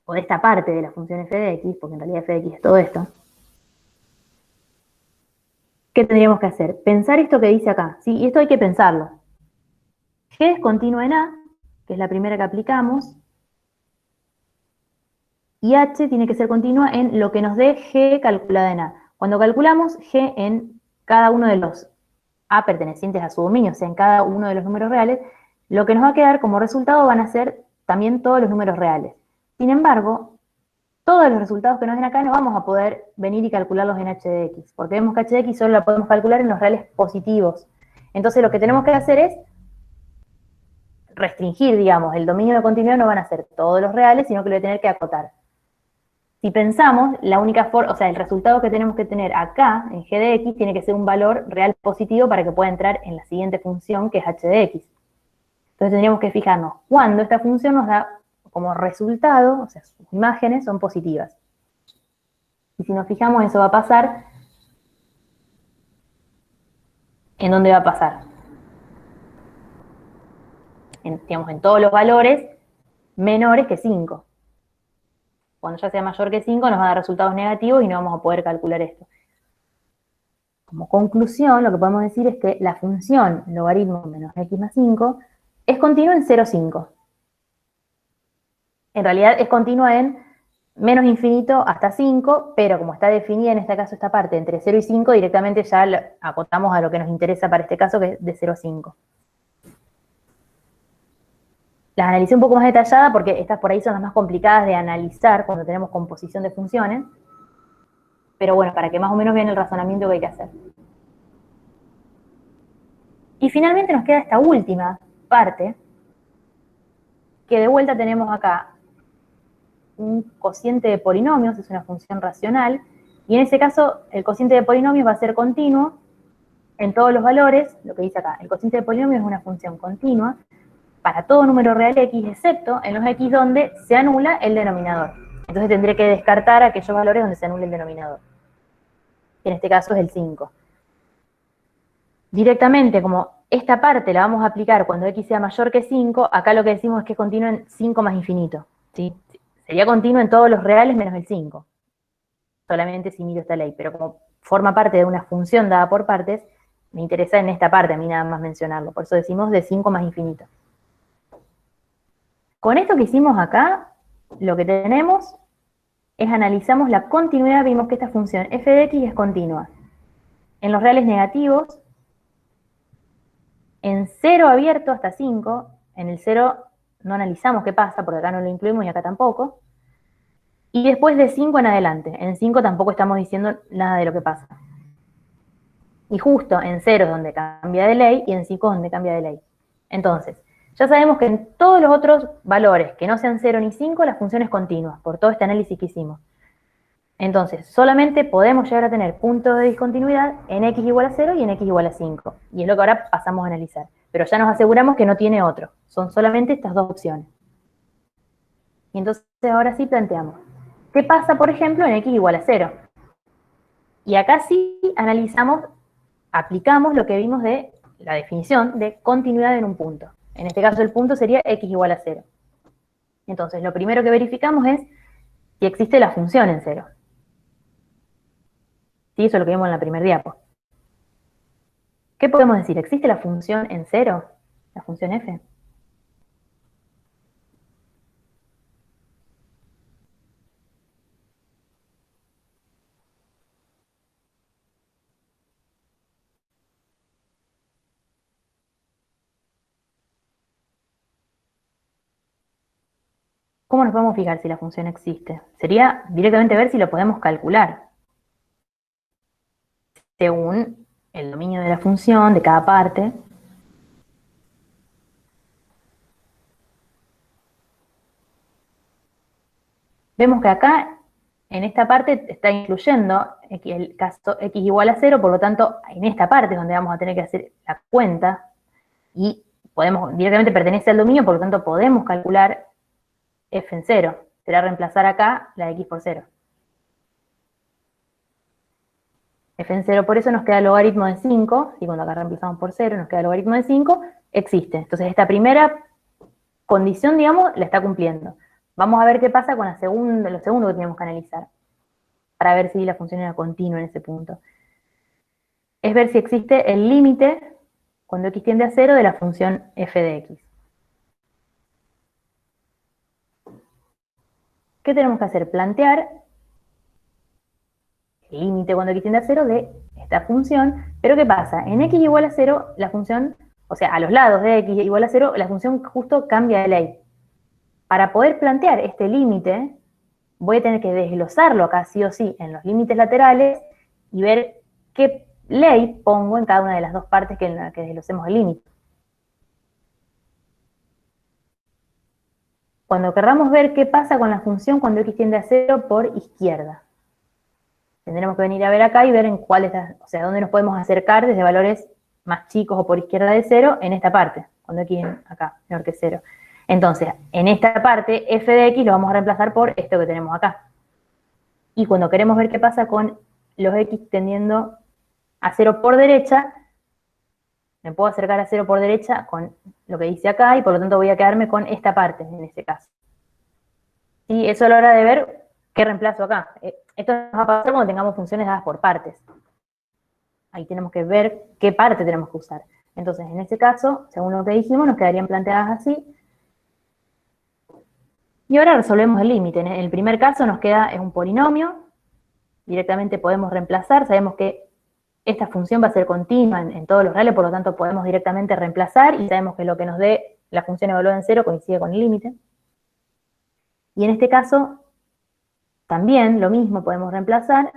o de esta parte de la función f de x, porque en realidad f de x es todo esto, ¿qué tendríamos que hacer? Pensar esto que dice acá, ¿sí? Y esto hay que pensarlo. G es continua en A, que es la primera que aplicamos, y H tiene que ser continua en lo que nos dé G calculada en A. Cuando calculamos G en cada uno de los A pertenecientes a su dominio, o sea, en cada uno de los números reales, lo que nos va a quedar como resultado van a ser también todos los números reales. Sin embargo, todos los resultados que nos den acá no vamos a poder venir y calcularlos en h de x, porque vemos que h de x solo la podemos calcular en los reales positivos. Entonces lo que tenemos que hacer es restringir, digamos, el dominio de continuidad no van a ser todos los reales, sino que lo voy a tener que acotar. Si pensamos, la única forma, o sea, el resultado que tenemos que tener acá, en g de x, tiene que ser un valor real positivo para que pueda entrar en la siguiente función, que es h de x. Entonces tendríamos que fijarnos cuándo esta función nos da como resultado, o sea, sus imágenes son positivas. Y si nos fijamos, eso va a pasar. ¿En dónde va a pasar? Digamos, en todos los valores menores que 5. Cuando ya sea mayor que 5 nos va a dar resultados negativos y no vamos a poder calcular esto. Como conclusión, lo que podemos decir es que la función logaritmo menos x más 5 es continua en 0, 5. En realidad es continua en menos infinito hasta 5, pero como está definida en este caso esta parte entre 0 y 5, directamente ya acotamos a lo que nos interesa para este caso, que es de 0 a 5. Las analicé un poco más detallada porque estas por ahí son las más complicadas de analizar cuando tenemos composición de funciones, pero bueno, para que más o menos vean el razonamiento que hay que hacer. Y finalmente nos queda esta última parte, que de vuelta tenemos acá un cociente de polinomios, es una función racional, y en ese caso el cociente de polinomios va a ser continuo en todos los valores, lo que dice acá, el cociente de polinomios es una función continua para todo número real x, excepto en los x donde se anula el denominador. Entonces tendré que descartar aquellos valores donde se anule el denominador. En este caso es el 5. Directamente, como esta parte la vamos a aplicar cuando x sea mayor que 5, acá lo que decimos es que es continuo en 5 más infinito. ¿Sí? Sería continuo en todos los reales menos el 5. Solamente si miro esta ley. Pero como forma parte de una función dada por partes, me interesa en esta parte a mí nada más mencionarlo. Por eso decimos de 5 más infinito. Con esto que hicimos acá, lo que tenemos es analizamos la continuidad, vimos que esta función f de x es continua. En los reales negativos, en 0 abierto hasta 5, en el 0 no analizamos qué pasa, porque acá no lo incluimos y acá tampoco. Y después de 5 en adelante, en 5 tampoco estamos diciendo nada de lo que pasa. Y justo en 0 es donde cambia de ley y en 5 es donde cambia de ley. Entonces, ya sabemos que en todos los otros valores que no sean 0 ni 5, la función es continua, por todo este análisis que hicimos. Entonces, solamente podemos llegar a tener puntos de discontinuidad en x igual a 0 y en x igual a 5. Y es lo que ahora pasamos a analizar. Pero ya nos aseguramos que no tiene otro. Son solamente estas dos opciones. Y entonces ahora sí planteamos. ¿Qué pasa, por ejemplo, en x igual a 0? Y acá sí analizamos, aplicamos lo que vimos de la definición de continuidad en un punto. En este caso el punto sería x igual a 0. Entonces lo primero que verificamos es si existe la función en 0. ¿Sí? Eso es lo que vimos en la primer diapo. ¿Qué podemos decir? ¿Existe la función en 0? La función f. ¿Cómo nos podemos fijar si la función existe? Sería directamente ver si lo podemos calcular. Según el dominio de la función, de cada parte. Vemos que acá, en esta parte, está incluyendo el caso x igual a 0, por lo tanto, en esta parte es donde vamos a tener que hacer la cuenta, y directamente pertenece al dominio, por lo tanto, podemos calcular f en 0. Será reemplazar acá la x por 0. F en 0, por eso nos queda el logaritmo de 5, y cuando acá reemplazamos por 0, nos queda el logaritmo de 5, existe. Entonces, esta primera condición, digamos, la está cumpliendo. Vamos a ver qué pasa con lo segundo que tenemos que analizar, para ver si la función era continua en ese punto. Es ver si existe el límite, cuando x tiende a 0, de la función f de x. ¿Qué tenemos que hacer? Plantear el límite cuando x tiende a 0 de esta función, pero ¿qué pasa? En x igual a 0, la función, o sea, a los lados de x igual a 0, la función justo cambia de ley. Para poder plantear este límite, voy a tener que desglosarlo acá sí o sí en los límites laterales y ver qué ley pongo en cada una de las dos partes en las que desglosemos el límite. Cuando querramos ver qué pasa con la función cuando x tiende a 0 por izquierda, tendremos que venir a ver acá y ver en cuál está, o sea, dónde nos podemos acercar desde valores más chicos o por izquierda de 0 en esta parte, cuando x acá, menor que 0. Entonces, en esta parte, f de x lo vamos a reemplazar por esto que tenemos acá. Y cuando queremos ver qué pasa con los x tendiendo a 0 por derecha, me puedo acercar a 0 por derecha con lo que dice acá, y por lo tanto voy a quedarme con esta parte, en este caso. Y eso a la hora de ver qué reemplazo acá. Esto nos va a pasar cuando tengamos funciones dadas por partes. Ahí tenemos que ver qué parte tenemos que usar. Entonces, en este caso, según lo que dijimos, nos quedarían planteadas así. Y ahora resolvemos el límite. En el primer caso nos queda, es un polinomio. Directamente podemos reemplazar. Sabemos que esta función va a ser continua en todos los reales, por lo tanto podemos directamente reemplazar y sabemos que lo que nos dé la función evaluada en 0 coincide con el límite. Y en este caso, también lo mismo, podemos reemplazar.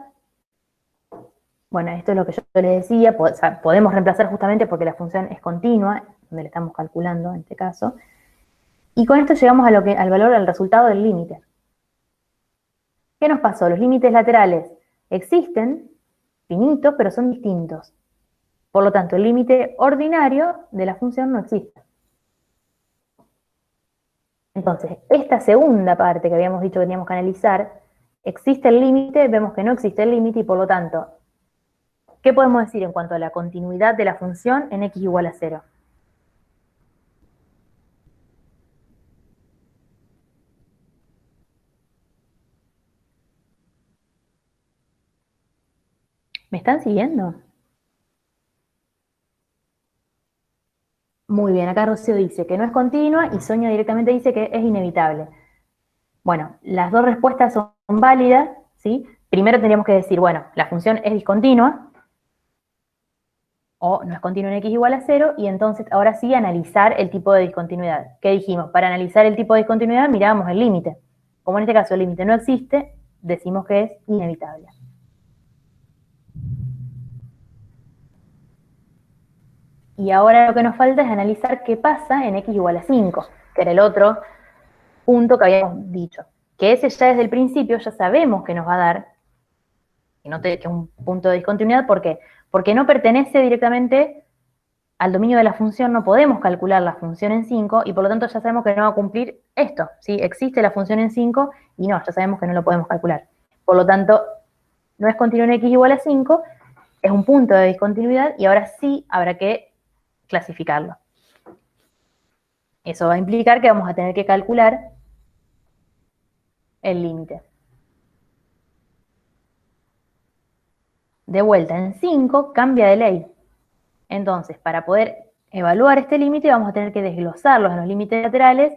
Bueno, esto es lo que yo les decía, podemos reemplazar justamente porque la función es continua, donde le estamos calculando en este caso. Y con esto llegamos al valor, al resultado del límite. ¿Qué nos pasó? Los límites laterales existen, finitos, pero son distintos. Por lo tanto, el límite ordinario de la función no existe. Entonces, esta segunda parte que habíamos dicho que teníamos que analizar, existe el límite, vemos que no existe el límite y por lo tanto, ¿qué podemos decir en cuanto a la continuidad de la función en x igual a 0? ¿Me están siguiendo? Muy bien, acá Rocío dice que no es continua y Sonia directamente dice que es inevitable. Bueno, las dos respuestas son válidas, ¿sí? Primero tendríamos que decir, bueno, la función es discontinua, o no es continua en x igual a 0, y entonces ahora sí analizar el tipo de discontinuidad. ¿Qué dijimos? Para analizar el tipo de discontinuidad mirábamos el límite. Como en este caso el límite no existe, decimos que es inevitable. Y ahora lo que nos falta es analizar qué pasa en x igual a 5, que era el otro punto que habíamos dicho. Que ese ya desde el principio ya sabemos que nos va a dar, que es un punto de discontinuidad. ¿Por qué? Porque no pertenece directamente al dominio de la función, no podemos calcular la función en 5, y por lo tanto ya sabemos que no va a cumplir esto, ¿sí? Existe la función en 5, y no, ya sabemos que no lo podemos calcular. Por lo tanto, no es continuo en x igual a 5, es un punto de discontinuidad, y ahora sí habrá que clasificarlo. Eso va a implicar que vamos a tener que calcular el límite. De vuelta, en 5 cambia de ley. Entonces, para poder evaluar este límite vamos a tener que desglosarlos en los límites laterales,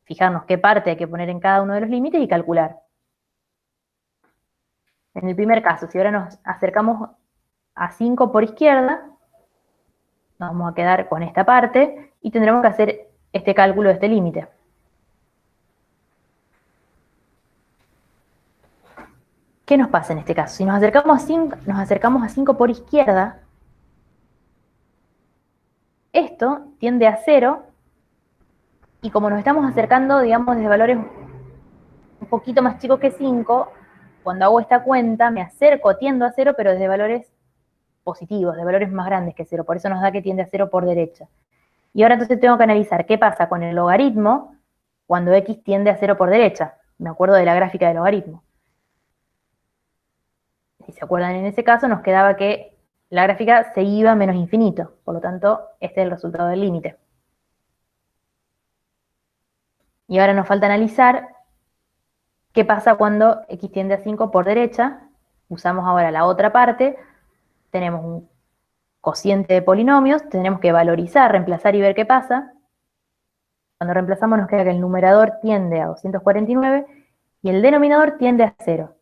fijarnos qué parte hay que poner en cada uno de los límites y calcular. En el primer caso, si ahora nos acercamos a 5 por izquierda, nos vamos a quedar con esta parte y tendremos que hacer este cálculo de este límite. ¿Qué nos pasa en este caso? Si nos acercamos a 5 por izquierda, esto tiende a 0, y como nos estamos acercando, digamos, desde valores un un poquito más chico que 5, cuando hago esta cuenta me acerco, tiendo a 0, pero desde valores positivos, de valores más grandes que 0. Por eso nos da que tiende a 0 por derecha. Y ahora entonces tengo que analizar qué pasa con el logaritmo cuando x tiende a 0 por derecha. Me acuerdo de la gráfica del logaritmo. Si se acuerdan, en ese caso nos quedaba que la gráfica se iba a menos infinito. Por lo tanto, este es el resultado del límite. Y ahora nos falta analizar qué pasa cuando x tiende a 5 por derecha. Usamos ahora la otra parte. Tenemos un cociente de polinomios. Tenemos que valorizar, reemplazar y ver qué pasa. Cuando reemplazamos nos queda que el numerador tiende a 249 y el denominador tiende a 0.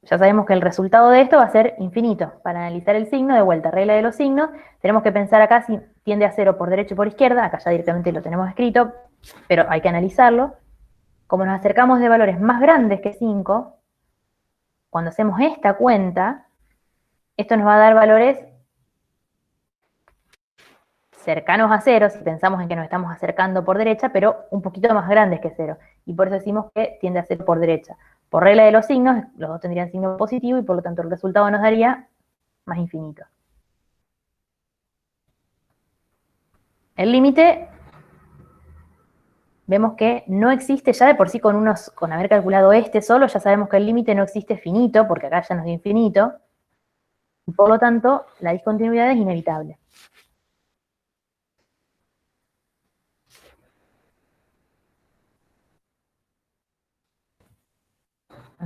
Ya sabemos que el resultado de esto va a ser infinito. Para analizar el signo, de vuelta, regla de los signos, tenemos que pensar acá si tiende a 0 por derecha y por izquierda. Acá ya directamente lo tenemos escrito, pero hay que analizarlo. Como nos acercamos de valores más grandes que 5, cuando hacemos esta cuenta, esto nos va a dar valores cercanos a 0, si pensamos en que nos estamos acercando por derecha, pero un poquito más grandes que 0. Y por eso decimos que tiende a 0 por derecha. Por regla de los signos, los dos tendrían signo positivo y por lo tanto el resultado nos daría más infinito. El límite, vemos que no existe ya de por sí con haber calculado este solo, ya sabemos que el límite no existe finito, porque acá ya nos dio infinito, y por lo tanto la discontinuidad es inevitable.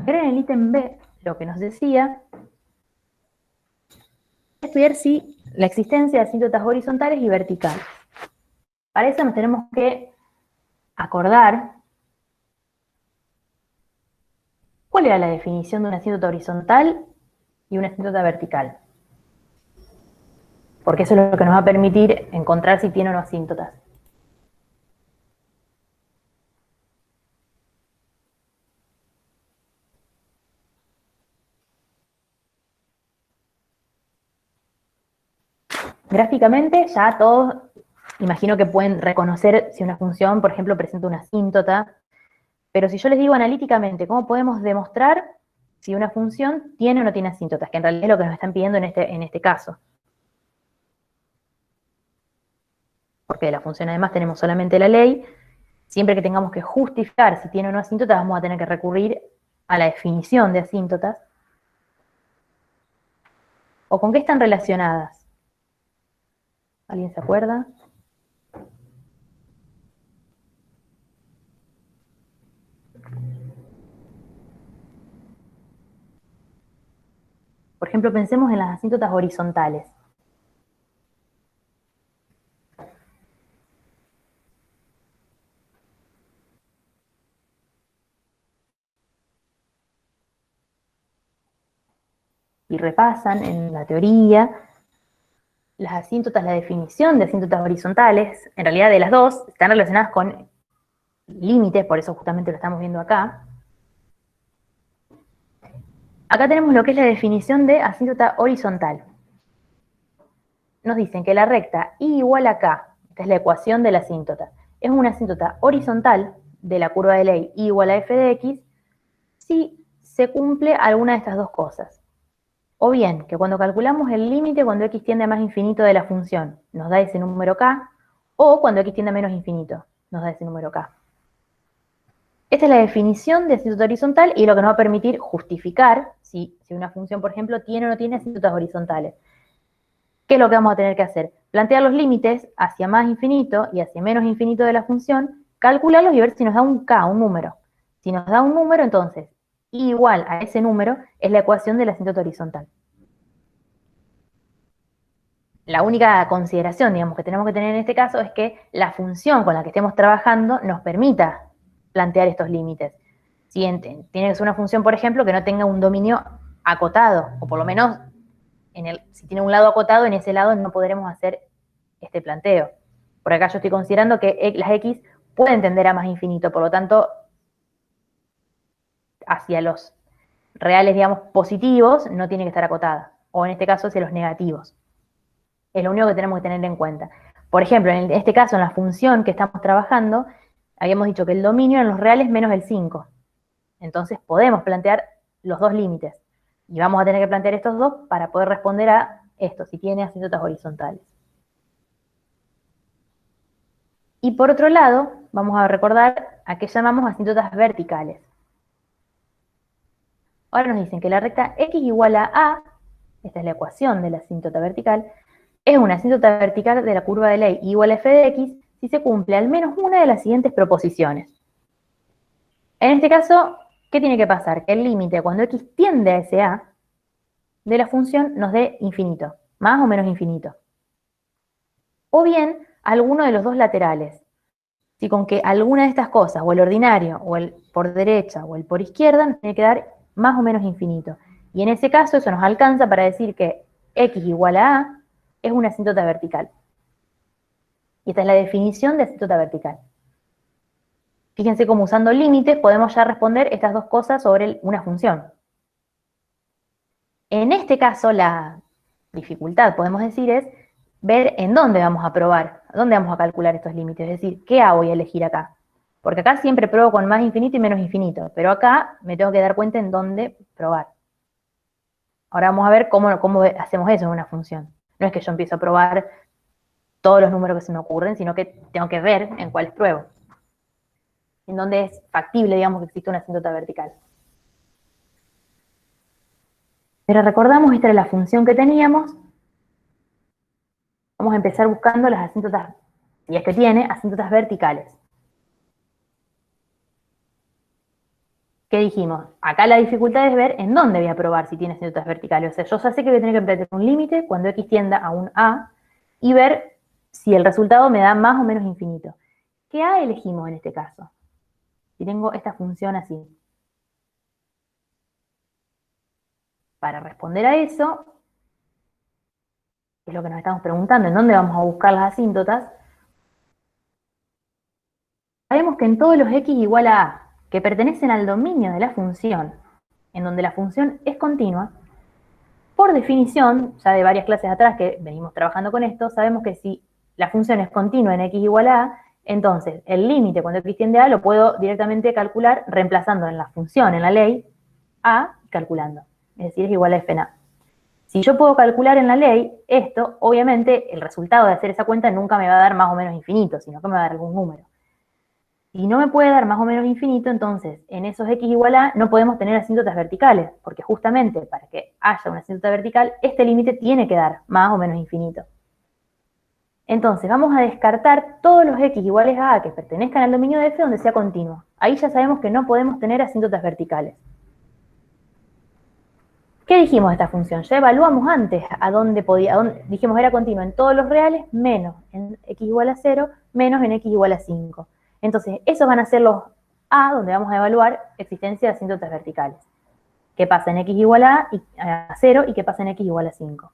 Pero en el ítem B, lo que nos decía es estudiar si la existencia de asíntotas horizontales y verticales. Para eso nos tenemos que acordar cuál era la definición de una asíntota horizontal y una asíntota vertical. Porque eso es lo que nos va a permitir encontrar si tiene o no asíntotas. Gráficamente ya todos imagino que pueden reconocer si una función, por ejemplo, presenta una asíntota, pero si yo les digo analíticamente, ¿cómo podemos demostrar si una función tiene o no tiene asíntotas? Que en realidad es lo que nos están pidiendo en este caso. Porque de la función además tenemos solamente la ley. Siempre que tengamos que justificar si tiene o no asíntotas, vamos a tener que recurrir a la definición de asíntotas. ¿O con qué están relacionadas? ¿Alguien se acuerda? Por ejemplo, pensemos en las asíntotas horizontales. Y repasan en la teoría las asíntotas, la definición de asíntotas horizontales, en realidad de las dos, están relacionadas con límites, por eso justamente lo estamos viendo acá. Acá tenemos lo que es la definición de asíntota horizontal. Nos dicen que la recta I igual a K, esta es la ecuación de la asíntota, es una asíntota horizontal de la curva de ley I igual a f de x si se cumple alguna de estas dos cosas. O bien, que cuando calculamos el límite cuando x tiende a más infinito de la función, nos da ese número k, o cuando x tiende a menos infinito, nos da ese número k. Esta es la definición de asíntota horizontal y lo que nos va a permitir justificar si una función, por ejemplo, tiene o no tiene asíntotas horizontales. ¿Qué es lo que vamos a tener que hacer? Plantear los límites hacia más infinito y hacia menos infinito de la función, calcularlos y ver si nos da un k, un número. Si nos da un número, entonces I igual a ese número es la ecuación de la asíntota horizontal. La única consideración, digamos, que tenemos que tener en este caso es que la función con la que estemos trabajando nos permita plantear estos límites. Si tiene que ser una función, por ejemplo, que no tenga un dominio acotado, o por lo menos si tiene un lado acotado, en ese lado no podremos hacer este planteo. Por acá yo estoy considerando que las x pueden tender a más infinito, por lo tanto, hacia los reales, digamos, positivos, no tiene que estar acotada. O en este caso, hacia los negativos. Es lo único que tenemos que tener en cuenta. Por ejemplo, en este caso, en la función que estamos trabajando, habíamos dicho que el dominio eran los reales menos el 5. Entonces podemos plantear los dos límites. Y vamos a tener que plantear estos dos para poder responder a esto, si tiene asíntotas horizontales. Y por otro lado, vamos a recordar a qué llamamos asíntotas verticales. Ahora nos dicen que la recta x igual a a, esta es la ecuación de la asíntota vertical, es una asíntota vertical de la curva de Ley igual a f de x si se cumple al menos una de las siguientes proposiciones. En este caso, ¿qué tiene que pasar? Que el límite cuando x tiende a ese a de la función nos dé infinito, más o menos infinito. O bien, alguno de los dos laterales. Si con que alguna de estas cosas, o el ordinario, o el por derecha, o el por izquierda, nos tiene que dar más o menos infinito. Y en ese caso, eso nos alcanza para decir que x igual a a es una asíntota vertical. Y esta es la definición de asíntota vertical. Fíjense cómo usando límites podemos ya responder estas dos cosas sobre una función. En este caso, la dificultad, podemos decir, es ver en dónde vamos a probar, dónde vamos a calcular estos límites, es decir, qué a voy a elegir acá. Porque acá siempre pruebo con más infinito y menos infinito, pero acá me tengo que dar cuenta en dónde probar. Ahora vamos a ver cómo hacemos eso en una función. No es que yo empiezo a probar todos los números que se me ocurren, sino que tengo que ver en cuáles pruebo. En dónde es factible, digamos, que existe una asíntota vertical. Pero recordamos, esta era la función que teníamos. Vamos a empezar buscando las asíntotas, si es que tiene, asíntotas verticales. ¿Qué dijimos? Acá la dificultad es ver en dónde voy a probar si tiene asíntotas verticales. O sea, yo ya sé que voy a tener que plantear un límite cuando x tienda a un a y ver si el resultado me da más o menos infinito. ¿Qué a elegimos en este caso? Si tengo esta función así. Para responder a eso, que es lo que nos estamos preguntando, ¿en dónde vamos a buscar las asíntotas? Sabemos que en todos los x igual a a, que pertenecen al dominio de la función, en donde la función es continua, por definición, ya de varias clases atrás que venimos trabajando con esto, sabemos que si la función es continua en x igual a a, entonces el límite cuando x tiende a lo puedo directamente calcular reemplazando en la función, en la ley, a calculando. Es decir, es igual a f en a. Si yo puedo calcular en la ley esto, obviamente el resultado de hacer esa cuenta nunca me va a dar más o menos infinito, sino que me va a dar algún número. Si no me puede dar más o menos infinito, entonces en esos x igual a no podemos tener asíntotas verticales, porque justamente para que haya una asíntota vertical, este límite tiene que dar más o menos infinito. Entonces vamos a descartar todos los x iguales a a que pertenezcan al dominio de f donde sea continuo. Ahí ya sabemos que no podemos tener asíntotas verticales. ¿Qué dijimos de esta función? Ya evaluamos antes a dónde dijimos era continua en todos los reales, menos en x igual a 0, menos en x igual a 5. Entonces, esos van a ser los a, donde vamos a evaluar existencia de asíntotas verticales. ¿Qué pasa en x igual a 0 y qué pasa en x igual a 5?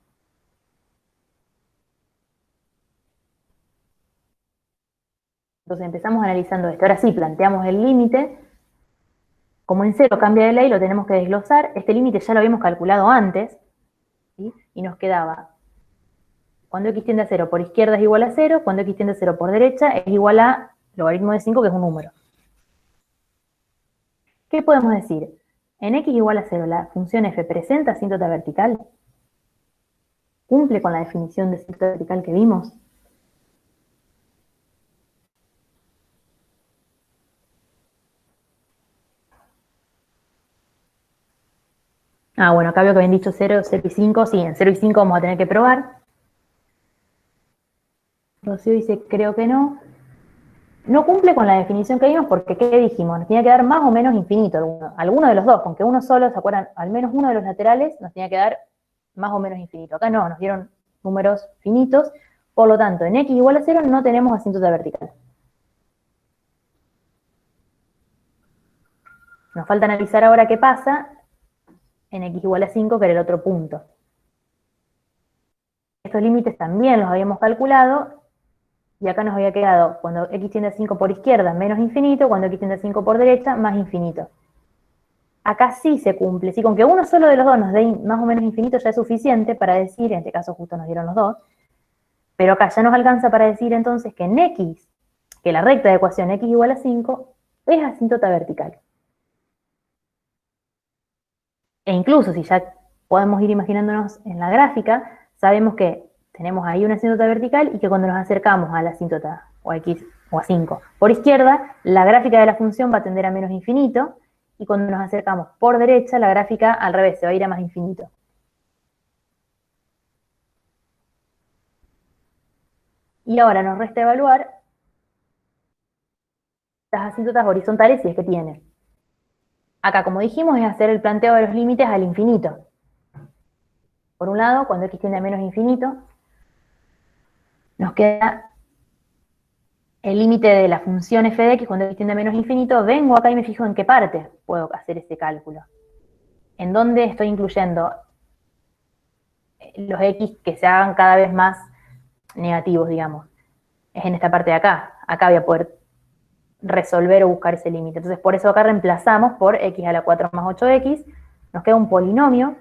Entonces empezamos analizando esto. Ahora sí, planteamos el límite. Como en 0 cambia de ley, lo tenemos que desglosar. Este límite ya lo habíamos calculado antes, ¿sí? Y nos quedaba, cuando x tiende a 0 por izquierda es igual a 0, cuando x tiende a 0 por derecha es igual a logaritmo de 5, que es un número. ¿Qué podemos decir? En x igual a 0, la función f presenta asíntota vertical. ¿Cumple con la definición de asíntota vertical que vimos? Ah, bueno, acá veo que habían dicho 0, 0 y 5. Sí, en 0 y 5 vamos a tener que probar. Rocío dice, creo que no. No cumple con la definición que vimos porque, ¿qué dijimos? Nos tenía que dar más o menos infinito, alguno de los dos, con que uno solo, ¿se acuerdan? Al menos uno de los laterales nos tenía que dar más o menos infinito. Acá no, nos dieron números finitos, por lo tanto, en x igual a 0 no tenemos asíntota vertical. Nos falta analizar ahora qué pasa en x igual a 5, que era el otro punto. Estos límites también los habíamos calculado, y acá nos había quedado, cuando x tiende a 5 por izquierda, menos infinito, cuando x tiende a 5 por derecha, más infinito. Acá sí se cumple, sí, con que uno solo de los dos nos dé más o menos infinito ya es suficiente para decir, en este caso justo nos dieron los dos, pero acá ya nos alcanza para decir entonces que en x, que la recta de ecuación x igual a 5 es asíntota vertical. E incluso si ya podemos ir imaginándonos en la gráfica, sabemos que tenemos ahí una asíntota vertical y que cuando nos acercamos a la asíntota o a x o a 5 por izquierda, la gráfica de la función va a tender a menos infinito, y cuando nos acercamos por derecha, la gráfica al revés, se va a ir a más infinito. Y ahora nos resta evaluar las asíntotas horizontales si es que tiene. Acá, como dijimos, es hacer el planteo de los límites al infinito. Por un lado, cuando x tiende a menos infinito, nos queda el límite de la función f de x cuando x tiende a menos infinito. Vengo acá y me fijo en qué parte puedo hacer ese cálculo. En dónde estoy incluyendo los x que se hagan cada vez más negativos, digamos. Es en esta parte de acá. Acá voy a poder resolver o buscar ese límite. Entonces, por eso acá reemplazamos por x a la 4 más 8x. Nos queda un polinomio.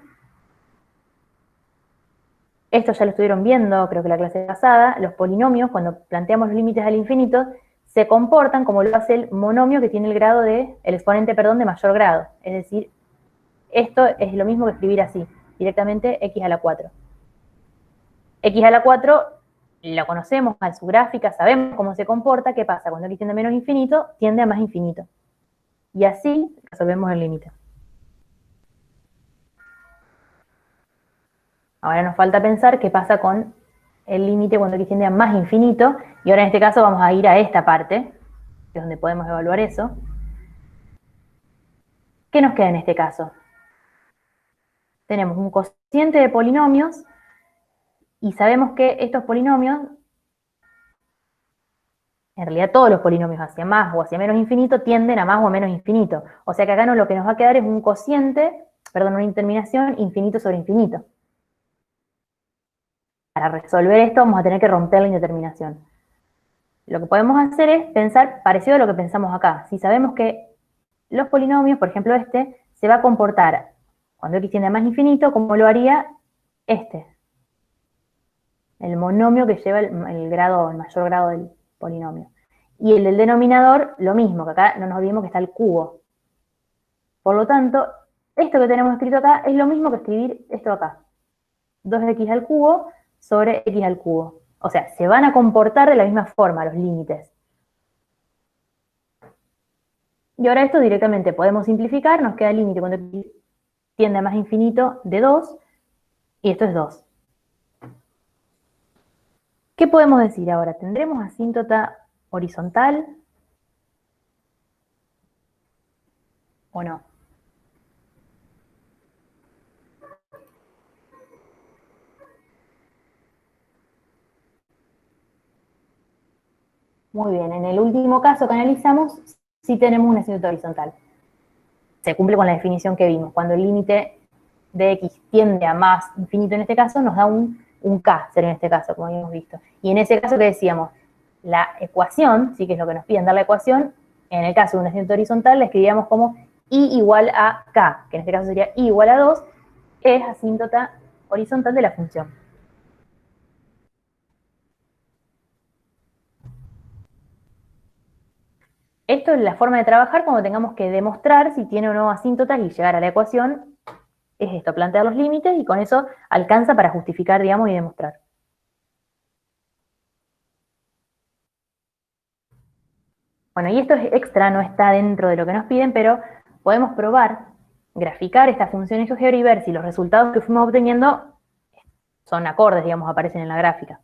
Esto ya lo estuvieron viendo, creo que la clase pasada. Los polinomios, cuando planteamos los límites al infinito, se comportan como lo hace el monomio que tiene el grado de, el exponente, perdón, de mayor grado. Es decir, esto es lo mismo que escribir así, directamente x a la 4. X a la 4 lo conocemos a su gráfica, sabemos cómo se comporta. ¿Qué pasa? Cuando x tiende a menos infinito, tiende a más infinito. Y así resolvemos el límite. Ahora nos falta pensar qué pasa con el límite cuando x tiende a más infinito, y ahora en este caso vamos a ir a esta parte, que es donde podemos evaluar eso. ¿Qué nos queda en este caso? Tenemos un cociente de polinomios, y sabemos que estos polinomios, en realidad todos los polinomios hacia más o hacia menos infinito, tienden a más o a menos infinito. O sea que acá lo que nos va a quedar es un cociente, perdón, una interminación infinito sobre infinito. Para resolver esto vamos a tener que romper la indeterminación. Lo que podemos hacer es pensar parecido a lo que pensamos acá. Si sabemos que los polinomios, por ejemplo este, se va a comportar cuando x tiende a más infinito como lo haría este, el monomio que lleva el mayor grado del polinomio. Y el del denominador, lo mismo, que acá no nos olvidemos que está el cubo. Por lo tanto, esto que tenemos escrito acá es lo mismo que escribir esto acá. 2x al cubo sobre x al cubo. O sea, se van a comportar de la misma forma los límites. Y ahora esto directamente podemos simplificar, nos queda el límite cuando x tiende a más infinito de 2, y esto es 2. ¿Qué podemos decir ahora? ¿Tendremos asíntota horizontal o no? Muy bien, en el último caso que analizamos, sí tenemos una asíntota horizontal. Se cumple con la definición que vimos. Cuando el límite de x tiende a más infinito en este caso, nos da un k, sería en este caso, como habíamos visto. Y en ese caso que decíamos, la ecuación, sí que es lo que nos piden dar la ecuación, en el caso de una asíntota horizontal la escribíamos como i igual a k, que en este caso sería i igual a 2, que es asíntota horizontal de la función. Esto es la forma de trabajar cuando tengamos que demostrar si tiene o no asíntotas y llegar a la ecuación. Es esto, plantear los límites, y con eso alcanza para justificar, digamos, y demostrar. Bueno, y esto es extra, no está dentro de lo que nos piden, pero podemos probar, graficar esta función en GeoGebra y ver si los resultados que fuimos obteniendo son acordes, digamos, aparecen en la gráfica.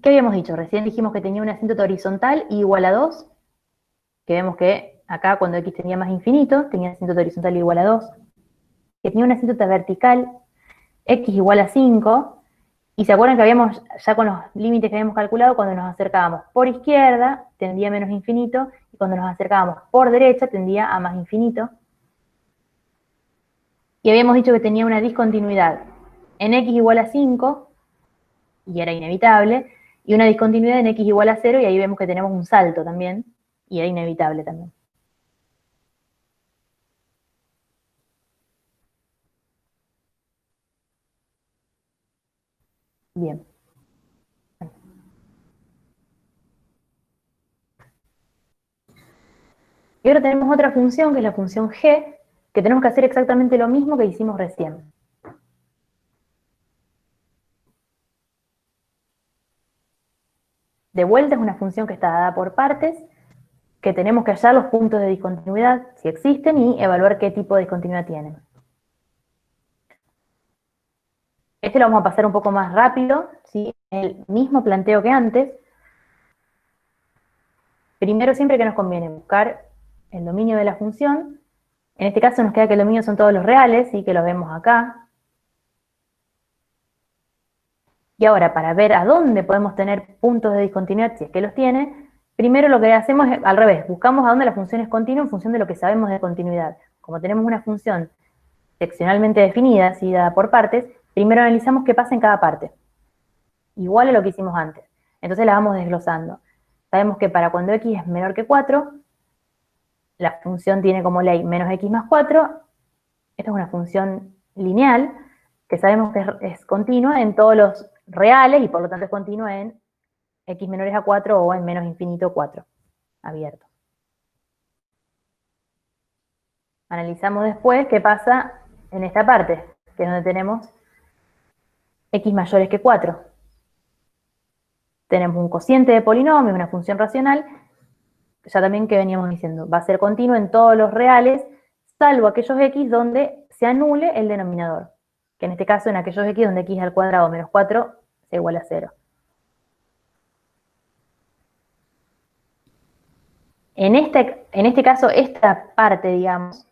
¿Qué habíamos dicho? Recién dijimos que tenía una asíntota horizontal igual a 2, que vemos que acá cuando x tenía más infinito, tenía asíntota horizontal igual a 2, que tenía una asíntota vertical, x igual a 5, y se acuerdan que habíamos, ya con los límites que habíamos calculado, cuando nos acercábamos por izquierda, tendía a menos infinito, y cuando nos acercábamos por derecha, tendía a más infinito. Y habíamos dicho que tenía una discontinuidad en x igual a 5, y era inevitable, y una discontinuidad en x igual a 0, y ahí vemos que tenemos un salto también, y era inevitable también. Bien. Y ahora tenemos otra función, que es la función g, que tenemos que hacer exactamente lo mismo que hicimos recién. De vuelta es una función que está dada por partes, que tenemos que hallar los puntos de discontinuidad, si existen, y evaluar qué tipo de discontinuidad tienen. Este lo vamos a pasar un poco más rápido, ¿sí? El mismo planteo que antes. Primero, siempre que nos conviene buscar el dominio de la función. En este caso nos queda que el dominio son todos los reales, ¿sí? Que lo vemos acá. Y ahora, para ver a dónde podemos tener puntos de discontinuidad, si es que los tiene, primero lo que hacemos es al revés, buscamos a dónde la función es continua en función de lo que sabemos de continuidad. Como tenemos una función seccionalmente definida, ¿sí? Dada por partes, primero analizamos qué pasa en cada parte. Igual a lo que hicimos antes. Entonces la vamos desglosando. Sabemos que para cuando x es menor que 4, la función tiene como ley menos x más 4. Esta es una función lineal, que sabemos que es continua en todos los reales, y por lo tanto es continua en x menores a 4 o en menos infinito 4, abierto. Analizamos después qué pasa en esta parte, que es donde tenemos x mayores que 4. Tenemos un cociente de polinomio, una función racional, ya también que veníamos diciendo, va a ser continuo en todos los reales, salvo aquellos x donde se anule el denominador, que en este caso en aquellos x donde x al cuadrado menos 4 sea igual a 0. En este caso, esta parte, digamos,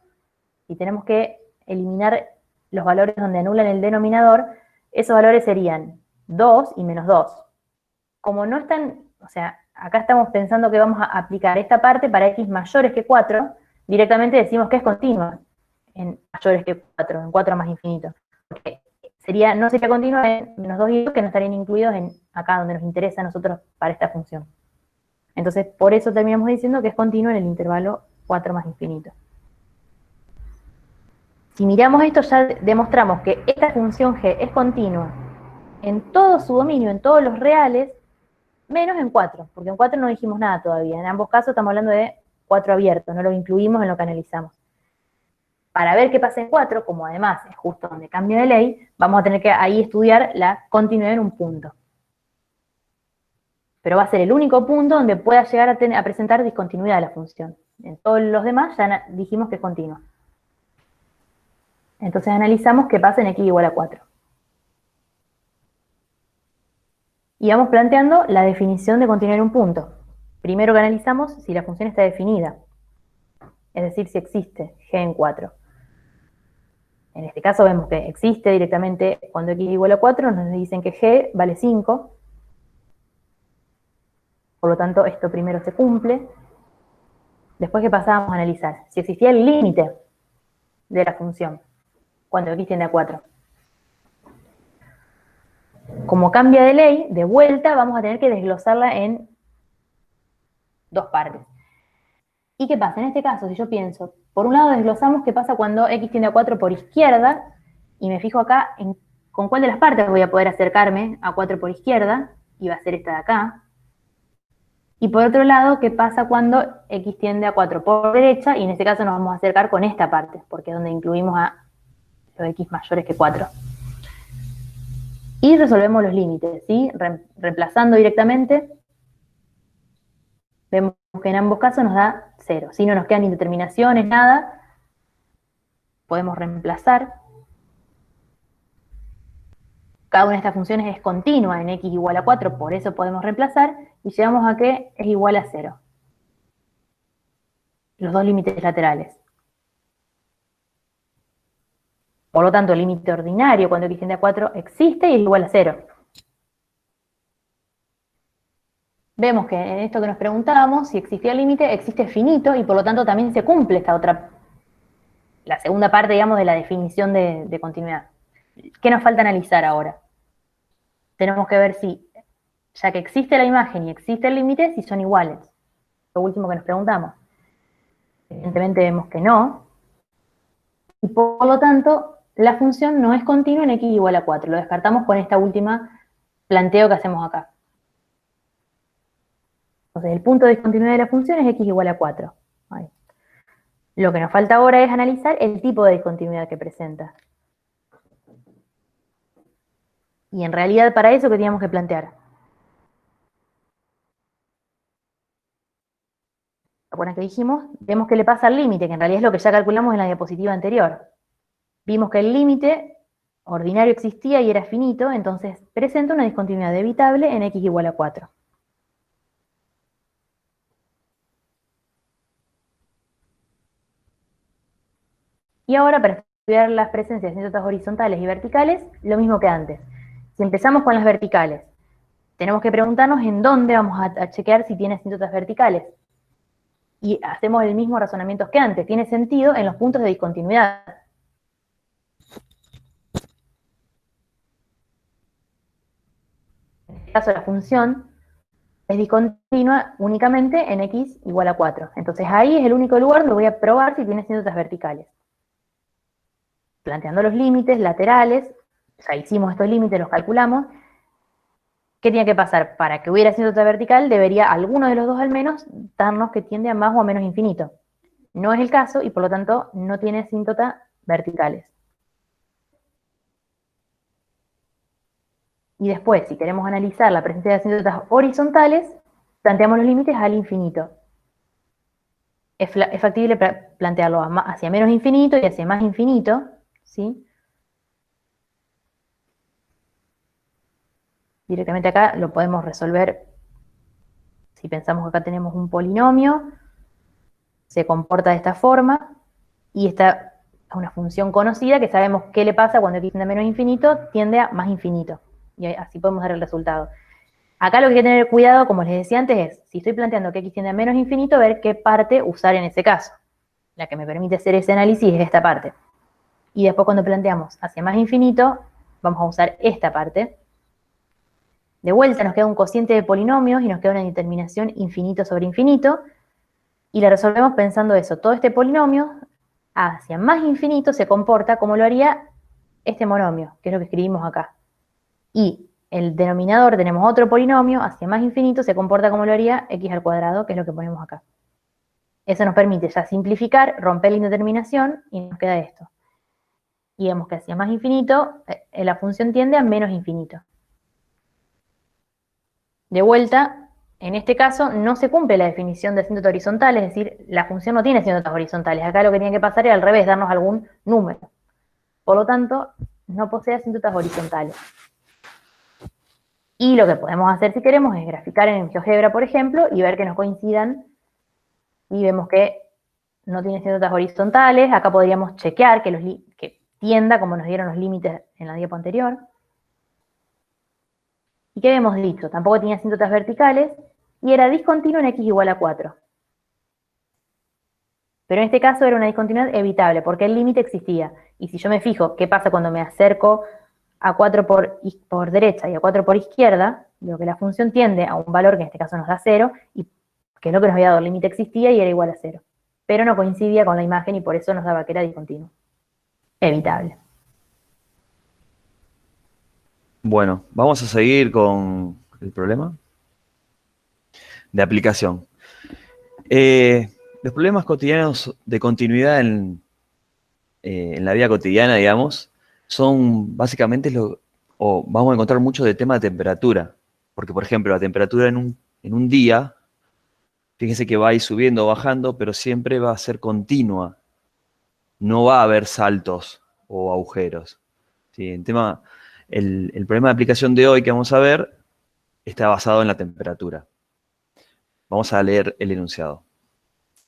si tenemos que eliminar los valores donde anulan el denominador, esos valores serían 2 y menos 2. Como no están, o sea, acá estamos pensando que vamos a aplicar esta parte para x mayores que 4, directamente decimos que es continua en mayores que 4, en 4 más infinito. Porque no sería continua en menos 2 y 2, que no estarían incluidos en acá donde nos interesa a nosotros para esta función. Entonces, por eso terminamos diciendo que es continuo en el intervalo 4 más infinito. Si miramos esto, ya demostramos que esta función g es continua en todo su dominio, en todos los reales, menos en 4, porque en 4 no dijimos nada todavía. En ambos casos estamos hablando de 4 abiertos, no lo incluimos en lo que analizamos. Para ver qué pasa en 4, como además es justo donde cambia de ley, vamos a tener que ahí estudiar la continuidad en un punto. Pero va a ser el único punto donde pueda llegar a presentar discontinuidad de la función. En todos los demás ya dijimos que es continua. Entonces analizamos qué pasa en x igual a 4. Y vamos planteando la definición de continuidad en un punto. Primero que analizamos si la función está definida, es decir, si existe g en 4. En este caso vemos que existe directamente cuando x igual a 4, nos dicen que g vale 5. Por lo tanto, esto primero se cumple. Después, ¿qué pasábamos a analizar? Si existía el límite de la función cuando x tiende a 4. Como cambia de ley, de vuelta vamos a tener que desglosarla en dos partes. ¿Y qué pasa? En este caso, si yo pienso, por un lado desglosamos qué pasa cuando x tiende a 4 por izquierda, y me fijo acá en con cuál de las partes voy a poder acercarme a 4 por izquierda, y va a ser esta de acá. Y por otro lado, ¿qué pasa cuando x tiende a 4 por derecha? Y en este caso nos vamos a acercar con esta parte, porque es donde incluimos a los x mayores que 4. Y resolvemos los límites, ¿sí? Reemplazando directamente, vemos que en ambos casos nos da 0. Si no nos quedan indeterminaciones, nada, podemos reemplazar. Cada una de estas funciones es continua en x igual a 4, por eso podemos reemplazar, y llegamos a que es igual a 0. Los dos límites laterales. Por lo tanto, el límite ordinario cuando x tiende a 4 existe y es igual a 0. Vemos que en esto que nos preguntábamos, si existía el límite, existe finito, y por lo tanto también se cumple esta otra, la segunda parte, digamos, de la definición de continuidad. ¿Qué nos falta analizar ahora? Tenemos que ver si, ya que existe la imagen y existe el límite, si son iguales. Lo último que nos preguntamos. Evidentemente vemos que no, y por lo tanto la función no es continua en x igual a 4. Lo descartamos con esta última planteo que hacemos acá. Entonces el punto de discontinuidad de la función es x igual a 4. Ahí. Lo que nos falta ahora es analizar el tipo de discontinuidad que presenta. Y en realidad para eso, ¿qué teníamos que plantear? ¿Se acuerdan que dijimos? Vemos qué le pasa al límite, que en realidad es lo que ya calculamos en la diapositiva anterior. Vimos que el límite ordinario existía y era finito, entonces presenta una discontinuidad evitable en x igual a 4. Y ahora, para estudiar las presencias de asíntotas horizontales y verticales, lo mismo que antes. Si empezamos con las verticales, tenemos que preguntarnos en dónde vamos a chequear si tiene asíntotas verticales. Y hacemos el mismo razonamiento que antes. Tiene sentido en los puntos de discontinuidad. En este caso, la función es discontinua únicamente en x igual a 4. Entonces ahí es el único lugar donde voy a probar si tiene asíntotas verticales. Planteando los límites laterales, ya hicimos estos límites, los calculamos. ¿Qué tiene que pasar? Para que hubiera asíntota vertical, debería alguno de los dos al menos darnos que tiende a más o a menos infinito. No es el caso y por lo tanto no tiene asíntotas verticales. Y después, si queremos analizar la presencia de asíntotas horizontales, planteamos los límites al infinito. Es factible plantearlo hacia menos infinito y hacia más infinito, ¿sí? Directamente acá lo podemos resolver. Si pensamos que acá tenemos un polinomio, se comporta de esta forma, y esta es una función conocida que sabemos qué le pasa cuando x tiende a menos infinito, tiende a más infinito. Y así podemos dar el resultado. Acá lo que hay que tener cuidado, como les decía antes, es, si estoy planteando que x tiende a menos infinito, ver qué parte usar en ese caso. La que me permite hacer ese análisis es esta parte. Y después cuando planteamos hacia más infinito, vamos a usar esta parte. De vuelta nos queda un cociente de polinomios y nos queda una determinación infinito sobre infinito. Y la resolvemos pensando eso. Todo este polinomio hacia más infinito se comporta como lo haría este monomio, que es lo que escribimos acá. Y el denominador tenemos otro polinomio, hacia más infinito se comporta como lo haría x al cuadrado, que es lo que ponemos acá. Eso nos permite ya simplificar, romper la indeterminación y nos queda esto. Y vemos que hacia más infinito, la función tiende a menos infinito. De vuelta, en este caso no se cumple la definición de asíntota horizontal, es decir, la función no tiene asíntotas horizontales. Acá lo que tiene que pasar es al revés, darnos algún número. Por lo tanto, no posee asíntotas horizontales. Y lo que podemos hacer si queremos es graficar en GeoGebra, por ejemplo, y ver que nos coincidan. Y vemos que no tiene asíntotas horizontales. Acá podríamos chequear que tienda, como nos dieron los límites en la diapo anterior. ¿Y qué habíamos dicho? Tampoco tenía asíntotas verticales y era discontinuo en x igual a 4. Pero en este caso era una discontinuidad evitable, porque el límite existía. Y si yo me fijo qué pasa cuando me acerco a 4 por derecha y a 4 por izquierda, veo que la función tiende a un valor que en este caso nos da 0, y que es lo que nos había dado, el límite existía y era igual a 0. Pero no coincidía con la imagen y por eso nos daba que era discontinuo. Evitable. Bueno, vamos a seguir con el problema de aplicación. Los problemas cotidianos de continuidad en la vida cotidiana, digamos, son básicamente vamos a encontrar mucho de tema de temperatura. Porque, por ejemplo, la temperatura en un día, fíjense que va a ir subiendo o bajando, pero siempre va a ser continua. No va a haber saltos o agujeros. ¿Sí? El problema de aplicación de hoy que vamos a ver está basado en la temperatura. Vamos a leer el enunciado.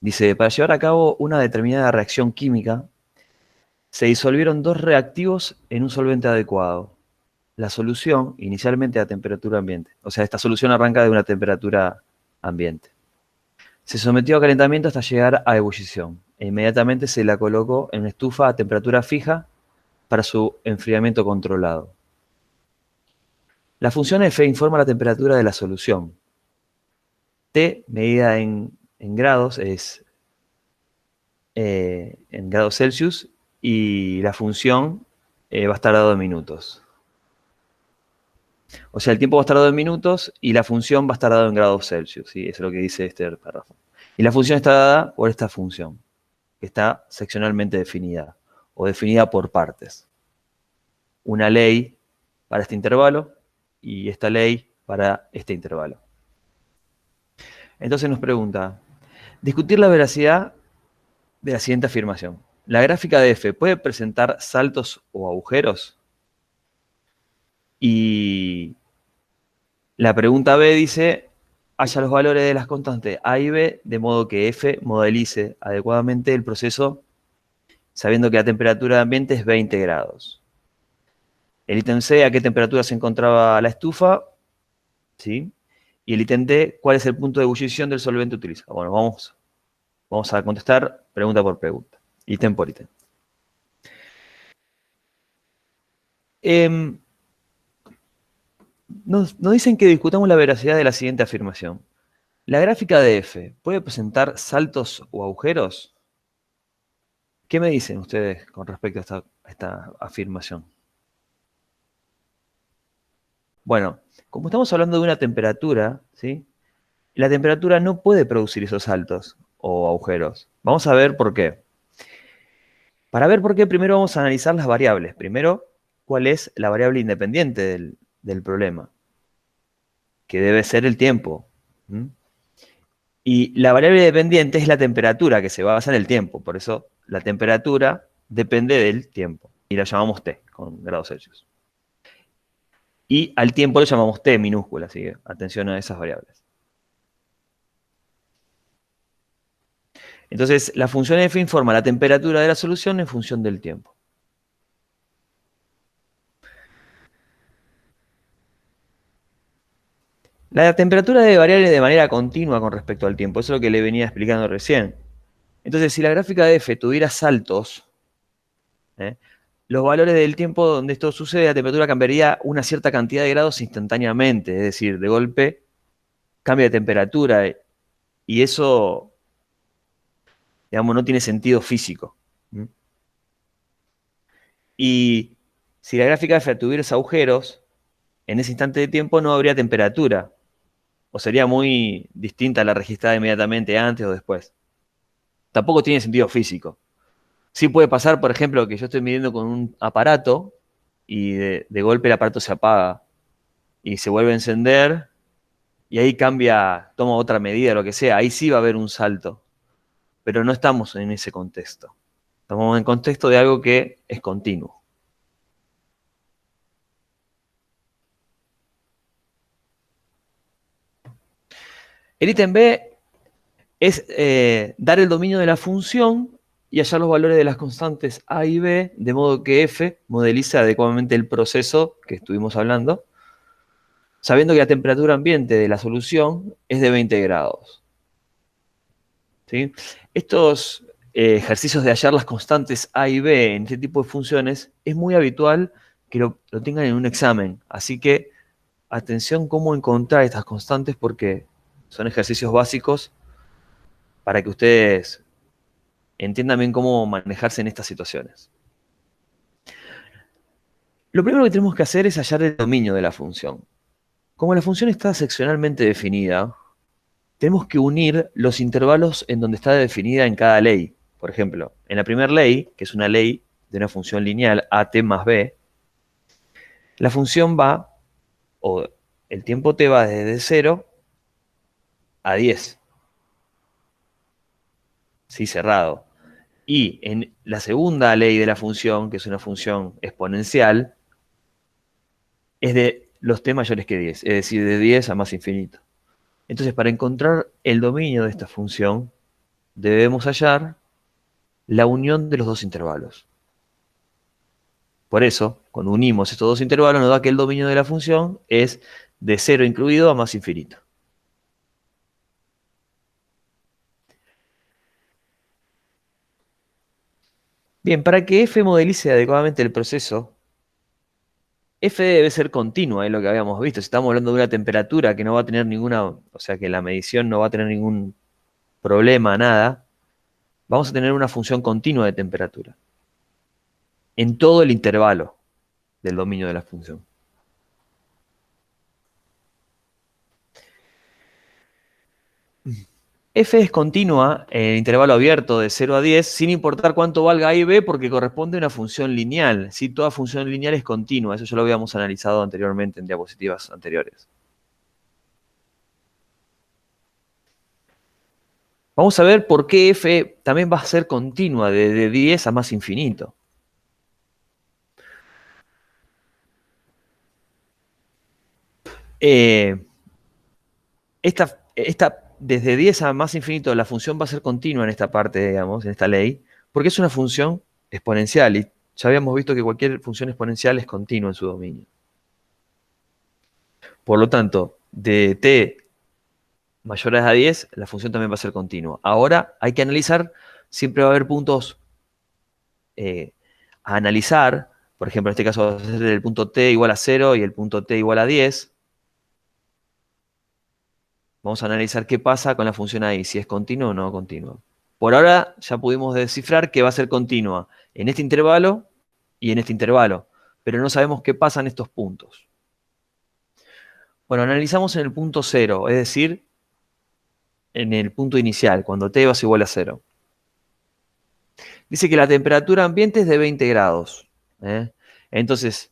Dice, para llevar a cabo una determinada reacción química, se disolvieron dos reactivos en un solvente adecuado. La solución, inicialmente a temperatura ambiente. O sea, esta solución arranca de una temperatura ambiente. Se sometió a calentamiento hasta llegar a ebullición. E inmediatamente se la colocó en una estufa a temperatura fija para su enfriamiento controlado. La función F informa la temperatura de la solución. T, medida en grados, es en grados Celsius, y la función va a estar dado en minutos. O sea, el tiempo va a estar dado en minutos y la función va a estar dado en grados Celsius. ¿Sí? Eso es lo que dice este párrafo. Y la función está dada por esta función. que está seccionalmente definida o definida por partes. Una ley para este intervalo y esta ley para este intervalo. Entonces nos pregunta, discutir la veracidad de la siguiente afirmación. ¿La gráfica de f puede presentar saltos o agujeros? Y la pregunta B dice, haya los valores de las constantes A y B, de modo que f modelice adecuadamente el proceso, sabiendo que la temperatura de ambiente es 20 grados. El ítem C, ¿a qué temperatura se encontraba la estufa? ¿Sí? Y el ítem D, ¿cuál es el punto de ebullición del solvente utilizado? Bueno, vamos a contestar pregunta por pregunta, ítem por ítem. Nos dicen que discutamos la veracidad de la siguiente afirmación. ¿La gráfica de f puede presentar saltos o agujeros? ¿Qué me dicen ustedes con respecto a esta afirmación? Bueno, como estamos hablando de una temperatura, ¿sí? La temperatura no puede producir esos saltos o agujeros. Vamos a ver por qué. Para ver por qué, primero vamos a analizar las variables. Primero, ¿cuál es la variable independiente del problema? Que debe ser el tiempo. ¿Mm? Y la variable dependiente es la temperatura, que se basa en el tiempo. Por eso la temperatura depende del tiempo. Y la llamamos T, con grados Celsius. Y al tiempo lo llamamos T minúscula, así que atención a esas variables. Entonces, la función f informa la temperatura de la solución en función del tiempo. La temperatura debe variar de manera continua con respecto al tiempo. Eso es lo que le venía explicando recién. Entonces, si la gráfica de f tuviera saltos, los valores del tiempo donde esto sucede, la temperatura cambiaría una cierta cantidad de grados instantáneamente. Es decir, de golpe cambia de temperatura. Y eso, digamos, no tiene sentido físico. Y si la gráfica de f tuviera agujeros, en ese instante de tiempo no habría temperatura. O sería muy distinta a la registrada inmediatamente antes o después. Tampoco tiene sentido físico. Sí puede pasar, por ejemplo, que yo estoy midiendo con un aparato y de golpe el aparato se apaga y se vuelve a encender y ahí cambia, toma otra medida, lo que sea. Ahí sí va a haber un salto. Pero no estamos en ese contexto. Estamos en el contexto de algo que es continuo. El ítem B es dar el dominio de la función y hallar los valores de las constantes A y B, de modo que f modeliza adecuadamente el proceso que estuvimos hablando, sabiendo que la temperatura ambiente de la solución es de 20 grados. ¿Sí? Estos ejercicios de hallar las constantes A y B en este tipo de funciones es muy habitual que lo tengan en un examen. Así que atención cómo encontrar estas constantes porque son ejercicios básicos para que ustedes entiendan bien cómo manejarse en estas situaciones. Lo primero que tenemos que hacer es hallar el dominio de la función. Como la función está seccionalmente definida, tenemos que unir los intervalos en donde está definida en cada ley. Por ejemplo, en la primera ley, que es una ley de una función lineal at más b, la función va, o el tiempo t va desde 0 a 10. Sí, cerrado. Y en la segunda ley de la función, que es una función exponencial, es de los t mayores que 10, es decir, de 10 a más infinito. Entonces, para encontrar el dominio de esta función, debemos hallar la unión de los dos intervalos. Por eso, cuando unimos estos dos intervalos, nos da que el dominio de la función es de 0 incluido a más infinito. Bien, para que f modelice adecuadamente el proceso, f debe ser continua, es lo que habíamos visto. Si estamos hablando de una temperatura que no va a tener ninguna, o sea que la medición no va a tener ningún problema, nada, vamos a tener una función continua de temperatura en todo el intervalo del dominio de la función. F es continua en el intervalo abierto de 0 a 10, sin importar cuánto valga A y B, porque corresponde a una función lineal. Si toda función lineal es continua, eso ya lo habíamos analizado anteriormente en diapositivas anteriores. Vamos a ver por qué F también va a ser continua de 10 a más infinito. Desde 10 a más infinito, la función va a ser continua en esta parte, digamos, en esta ley, porque es una función exponencial y ya habíamos visto que cualquier función exponencial es continua en su dominio. Por lo tanto, de t mayores a 10, la función también va a ser continua. Ahora hay que analizar, siempre va a haber puntos a analizar. Por ejemplo, en este caso va a ser el punto t igual a 0 y el punto t igual a 10. Vamos a analizar qué pasa con la función ahí, si es continua o no continua. Por ahora ya pudimos descifrar que va a ser continua en este intervalo y en este intervalo, pero no sabemos qué pasa en estos puntos. Bueno, analizamos en el punto 0, es decir, en el punto inicial, cuando t va a ser igual a 0. Dice que la temperatura ambiente es de 20 grados. Entonces,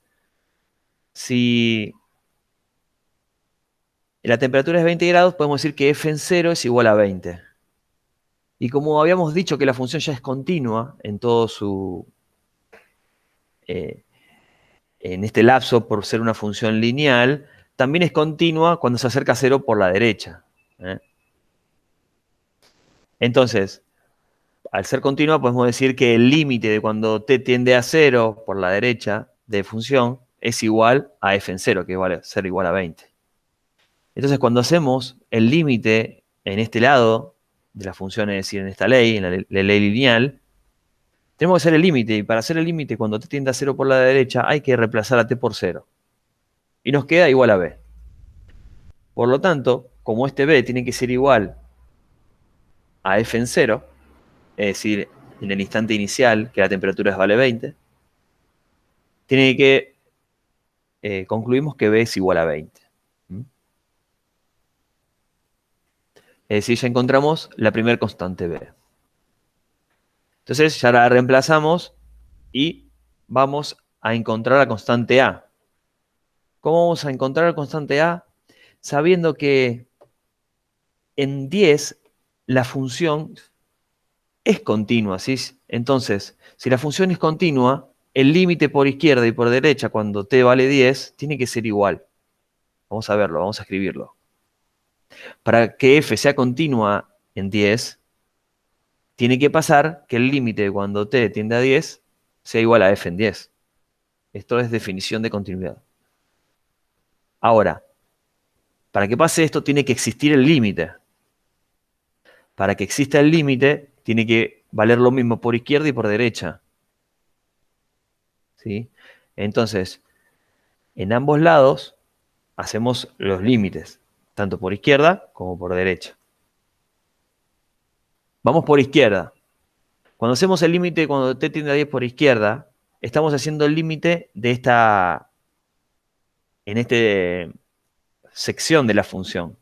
si la temperatura es 20 grados, podemos decir que f en 0 es igual a 20. Y como habíamos dicho que la función ya es continua en todo su... en este lapso, por ser una función lineal, también es continua cuando se acerca a 0 por la derecha. Entonces, al ser continua, podemos decir que el límite de cuando t tiende a 0 por la derecha de función es igual a f en 0, que va a ser igual a 20. Entonces, cuando hacemos el límite en este lado de la función, es decir, en esta ley, en la ley lineal, tenemos que hacer el límite, y para hacer el límite cuando t tiende a 0 por la derecha, hay que reemplazar a t por 0. Y nos queda igual a b. Por lo tanto, como este b tiene que ser igual a f en 0, es decir, en el instante inicial, que la temperatura vale 20, tiene que concluimos que b es igual a 20. Es decir, ya encontramos la primera constante b. Entonces ya la reemplazamos y vamos a encontrar la constante a. ¿Cómo vamos a encontrar la constante a? Sabiendo que en 10 la función es continua, ¿sí? Entonces, si la función es continua, el límite por izquierda y por derecha cuando t vale 10 tiene que ser igual. Vamos a verlo, vamos a escribirlo. Para que f sea continua en 10, tiene que pasar que el límite cuando t tiende a 10 sea igual a f en 10. Esto es definición de continuidad. Ahora, para que pase esto tiene que existir el límite. Para que exista el límite, tiene que valer lo mismo por izquierda y por derecha. ¿Sí? Entonces, en ambos lados hacemos los límites, tanto por izquierda como por derecha. Vamos por izquierda. Cuando hacemos el límite, cuando t tiende a 10 por izquierda, estamos haciendo el límite de esta, en esta sección de la función.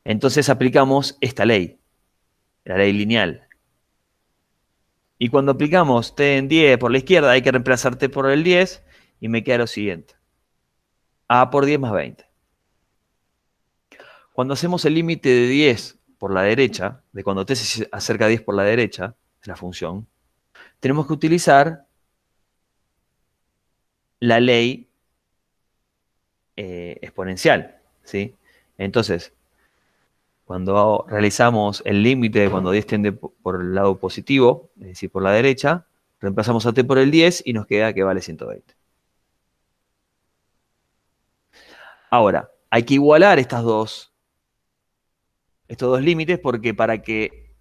Entonces aplicamos esta ley, la ley lineal. Y cuando aplicamos t en 10 por la izquierda, hay que reemplazar t por el 10 y me queda lo siguiente. A por 10 más 20. Cuando hacemos el límite de 10 por la derecha, de cuando t se acerca a 10 por la derecha, de la función, tenemos que utilizar la ley exponencial, ¿sí? Entonces, cuando realizamos el límite de cuando 10 tiende por el lado positivo, es decir, por la derecha, reemplazamos a t por el 10 y nos queda que vale 120. Ahora, hay que igualar estos dos límites porque para que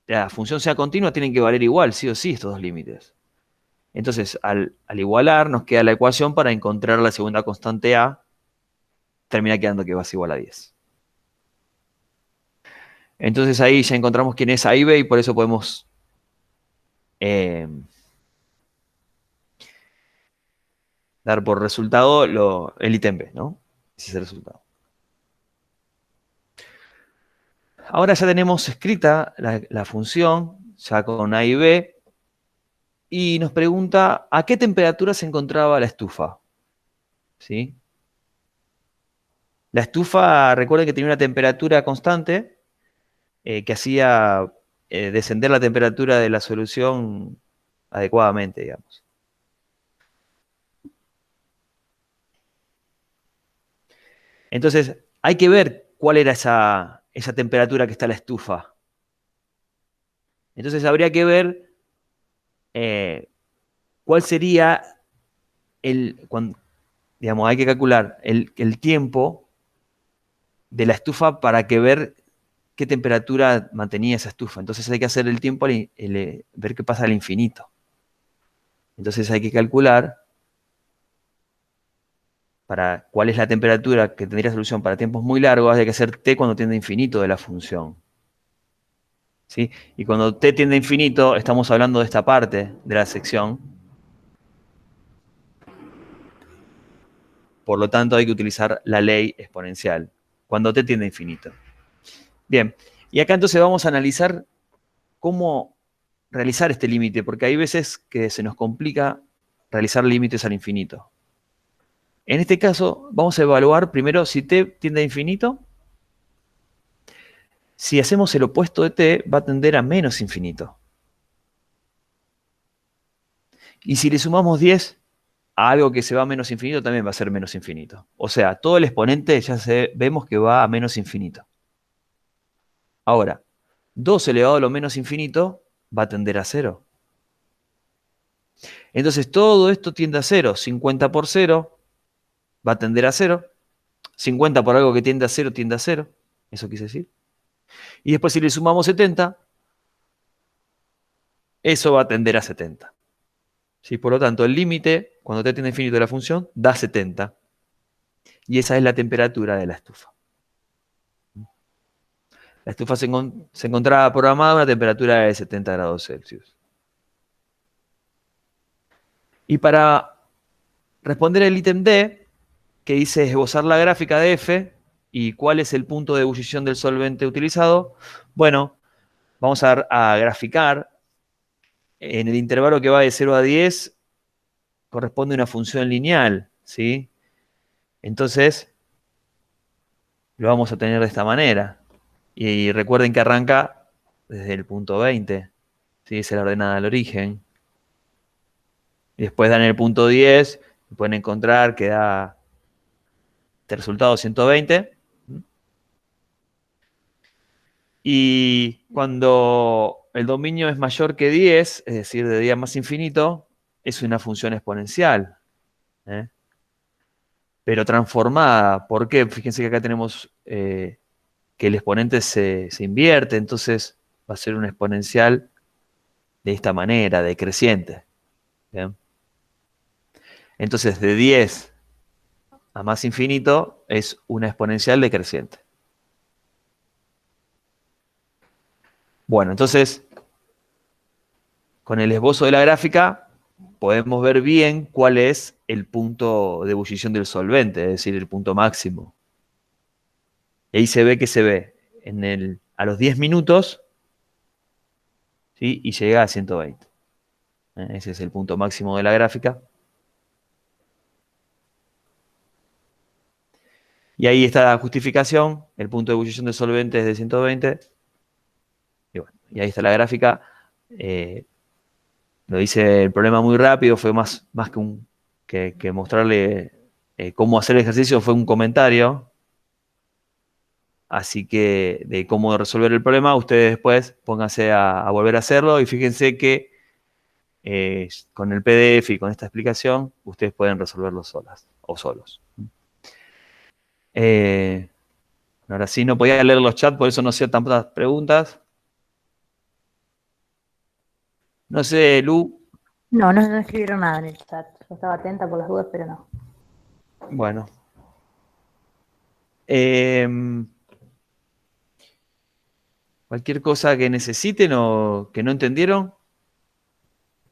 la función sea continua tienen que valer igual, sí o sí, estos dos límites. Entonces, al igualar, nos queda la ecuación para encontrar la segunda constante a, termina quedando que va a ser igual a 10. Entonces ahí ya encontramos quién es A y B y por eso podemos dar por resultado el ítem B, ¿no? Ese es el resultado. ahora ya tenemos escrita la función, ya con A y B, y nos pregunta a qué temperatura se encontraba la estufa. ¿Sí? La estufa, recuerden que tenía una temperatura constante que hacía descender la temperatura de la solución adecuadamente, digamos. Entonces, hay que ver cuál era esa temperatura que está en la estufa. Entonces, habría que ver cuál sería digamos, hay que calcular el tiempo de la estufa para que ver qué temperatura mantenía esa estufa. Entonces hay que hacer el tiempo, ver qué pasa al infinito. Entonces hay que calcular para cuál es la temperatura que tendría solución para tiempos muy largos, hay que hacer t cuando tiende a infinito de la función. ¿Sí? Y cuando t tiende a infinito, estamos hablando de esta parte de la sección. Por lo tanto, hay que utilizar la ley exponencial, cuando t tiende a infinito. Bien, y acá entonces vamos a analizar cómo realizar este límite, porque hay veces que se nos complica realizar límites al infinito. En este caso, vamos a evaluar primero si t tiende a infinito. Si hacemos el opuesto de t, va a tender a menos infinito. Y si le sumamos 10 a algo que se va a menos infinito, también va a ser menos infinito. O sea, todo el exponente ya vemos que va a menos infinito. Ahora, 2 elevado a lo menos infinito va a tender a 0. Entonces, todo esto tiende a 0. 50 por 0 va a tender a 0. 50 por algo que tiende a 0, tiende a 0. Eso quise decir. Y después si le sumamos 70, eso va a tender a 70. ¿Sí? Por lo tanto, el límite, cuando t tiende a infinito de la función, da 70. Y esa es la temperatura de la estufa. La estufa se encontraba programada a una temperatura de 70 grados Celsius. Y para responder el ítem D, que dice esbozar la gráfica de F y cuál es el punto de ebullición del solvente utilizado, bueno, vamos a graficar. En el intervalo que va de 0 a 10 corresponde una función lineal, ¿sí? Entonces, lo vamos a tener de esta manera. Y recuerden que arranca desde el punto 20, ¿sí? Es la ordenada del origen. Y después dan el punto 10, y pueden encontrar que da este resultado 120. Y cuando el dominio es mayor que 10, es decir, de 10 más infinito, es una función exponencial. ¿Eh? Pero transformada. ¿Por qué? Fíjense que acá tenemos que el exponente se invierte, entonces va a ser una exponencial de esta manera, decreciente. ¿Bien? Entonces, de 10 a más infinito es una exponencial decreciente. Bueno, entonces, con el esbozo de la gráfica podemos ver bien cuál es el punto de ebullición del solvente, es decir, el punto máximo. Y ahí se ve que se ve a los 10 minutos, ¿sí? Y llega a 120. Ese es el punto máximo de la gráfica. Y ahí está la justificación. El punto de ebullición del solvente es de 120. Y, bueno, y ahí está la gráfica. Lo hice el problema muy rápido. Fue más que mostrarle cómo hacer el ejercicio. Fue un comentario. Así que de cómo resolver el problema, ustedes después pónganse a volver a hacerlo. Y fíjense que con el PDF y con esta explicación, ustedes pueden resolverlo solas o solos. Ahora sí, no podía leer los chats, por eso no hacía tantas preguntas. No sé, Lu. No escribieron nada en el chat. Yo estaba atenta por las dudas, pero no. Bueno. Cualquier cosa que necesiten o que no entendieron,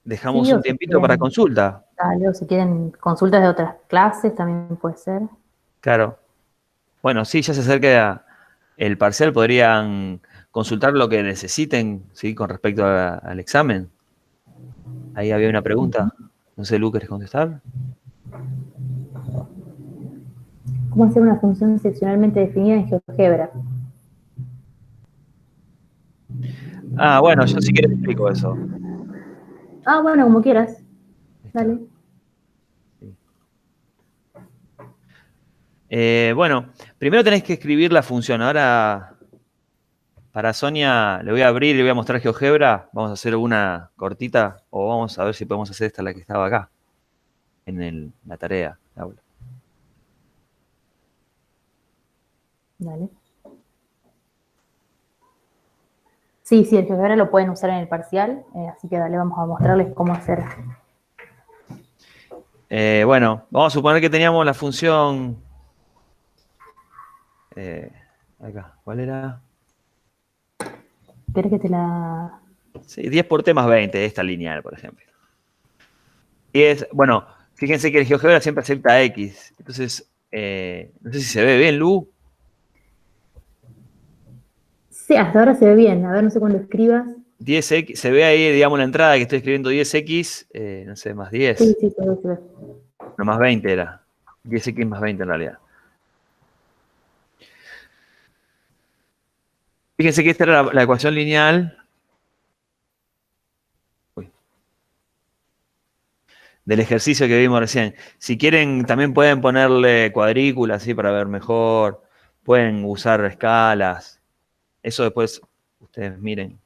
dejamos Sí, o un si tiempito para quieren, consulta. dale, o si quieren consultas de otras clases, también puede ser. Claro. Bueno, sí, ya se acerca el parcial podrían consultar lo que necesiten, ¿sí? Con respecto al examen. Ahí había una pregunta. No sé, Lu, ¿querés contestar? ¿Cómo hacer una función seccionalmente definida en GeoGebra? Ah, bueno, yo si querés explico eso. Ah, bueno, como quieras. Ahí está. Dale. Sí. Bueno, primero tenés que escribir la función. Ahora, para Sonia, le voy a abrir y le voy a mostrar GeoGebra. Vamos a hacer una cortita o vamos a ver si podemos hacer esta, la que estaba acá, en la tarea de aula. Dale. Sí, sí, el GeoGebra lo pueden usar en el parcial, así que dale, vamos a mostrarles cómo hacer. Bueno, vamos a suponer que teníamos la función... acá, ¿cuál era? ¿Querés que te la...? Sí, 10 por t más 20, esta lineal, por ejemplo. Y es, bueno, fíjense que el GeoGebra siempre acepta X. Entonces, no sé si se ve bien, Lu. Sí, hasta ahora se ve bien. A ver, no sé cuándo escribas. 10X, se ve ahí, digamos, la entrada que estoy escribiendo 10X, no sé, más Sí, 10. sí, se ve, se ve. No, más 20 era. 10X más 20 en realidad. Fíjense que esta era la ecuación lineal. Uy, del ejercicio que vimos recién. Si quieren, también pueden ponerle cuadrículas, ¿sí? Para ver mejor. Pueden usar escalas. Eso después ustedes miren.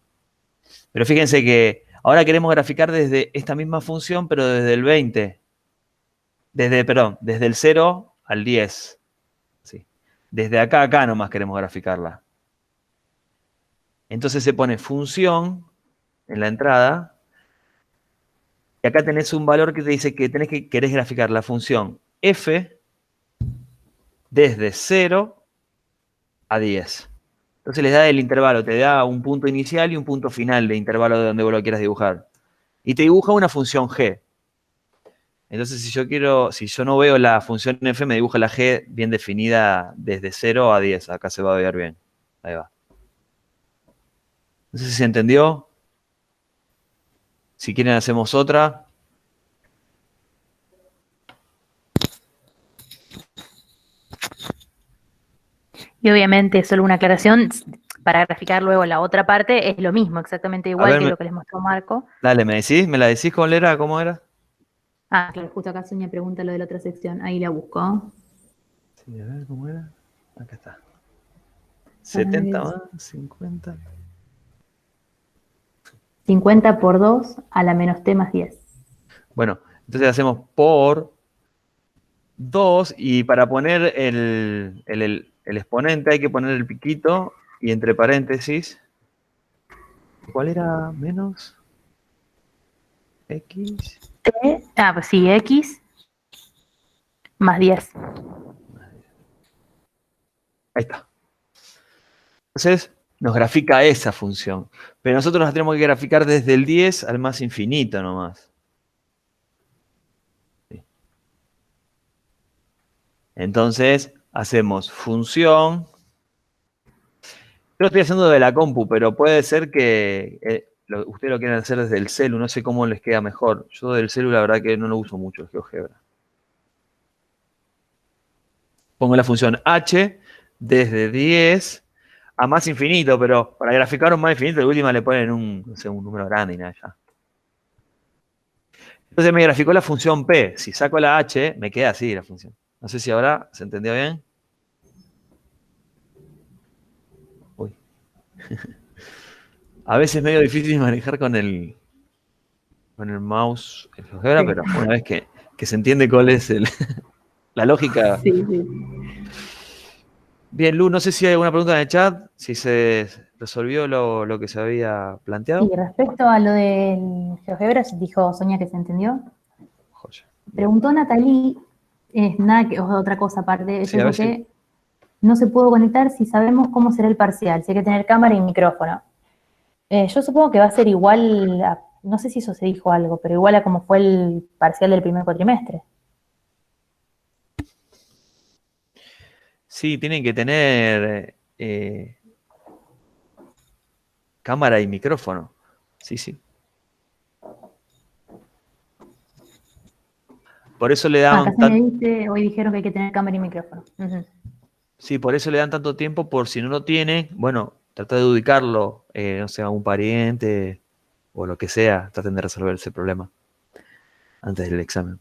Pero fíjense que ahora queremos graficar desde esta misma función, pero desde el 20. Perdón, desde el 0 al 10. ¿Sí? Desde acá a acá nomás queremos graficarla. Entonces se pone función en la entrada. Y acá tenés un valor que te dice que querés graficar la función f desde 0 a 10. Entonces les da el intervalo, te da un punto inicial y un punto final de intervalo de donde vos lo quieras dibujar. Y te dibuja una función g. Entonces, si yo no veo la función f, me dibuja la g bien definida desde 0 a 10. Acá se va a ver bien. Ahí va. No sé si se entendió. Si quieren hacemos otra. Y obviamente, solo una aclaración, para graficar luego la otra parte, es lo mismo, exactamente A igual ver, que lo que les mostró Marco. dale, ¿me la decís cómo era? ¿Cómo era? Ah, claro, justo acá Sonia pregunta lo de la otra sección, ahí la busco. Sí, a ver, ¿cómo era? Acá está. A 70 ver, más 50. 50 por 2 a la menos t más 10. Bueno, entonces hacemos por 2 y para poner el exponente hay que poner el piquito y entre paréntesis, ¿cuál era menos? X. Pues sí, x más 10. Ahí está. Entonces nos grafica esa función. Pero nosotros la tenemos que graficar desde el 10 al más infinito nomás. Sí. Entonces hacemos función. Yo lo estoy haciendo de la compu, pero puede ser que ustedes lo quieran hacer desde el celu. No sé cómo les queda mejor. Yo del celu la verdad que no lo uso mucho, el GeoGebra. Pongo la función h desde 10 a más infinito, pero para graficar un más infinito, de última le ponen no sé, un número grande y nada ya. Entonces me graficó la función p. Si saco la h, me queda así la función. No sé si ahora se entendió bien. Uy. A veces es medio difícil manejar con el mouse el GeoGebra, Sí. pero una vez que se entiende cuál es la lógica. Sí, sí. Bien, Lu, no sé si hay alguna pregunta en el chat, si se resolvió lo que se había Y planteado. respecto a lo del GeoGebra, dijo Sonia que se entendió. Joya. Bien. Preguntó Natalie, nada que otra cosa aparte, ella Sí, a dijo ver si. que no se pudo conectar si sabemos cómo será el parcial, si hay que tener cámara y micrófono. Yo supongo que va a ser igual, no sé si eso se dijo algo, pero igual a como fue el parcial del primer cuatrimestre. Sí, tienen que tener. cámara y micrófono. Sí, sí. Por eso le Acá daban se me dice, hoy dijeron que hay que tener cámara y micrófono. sí, por eso le dan tanto tiempo, por si no lo tiene, bueno, trata de ubicarlo, no sé, a un pariente o lo que sea, traten de resolver ese problema antes del examen.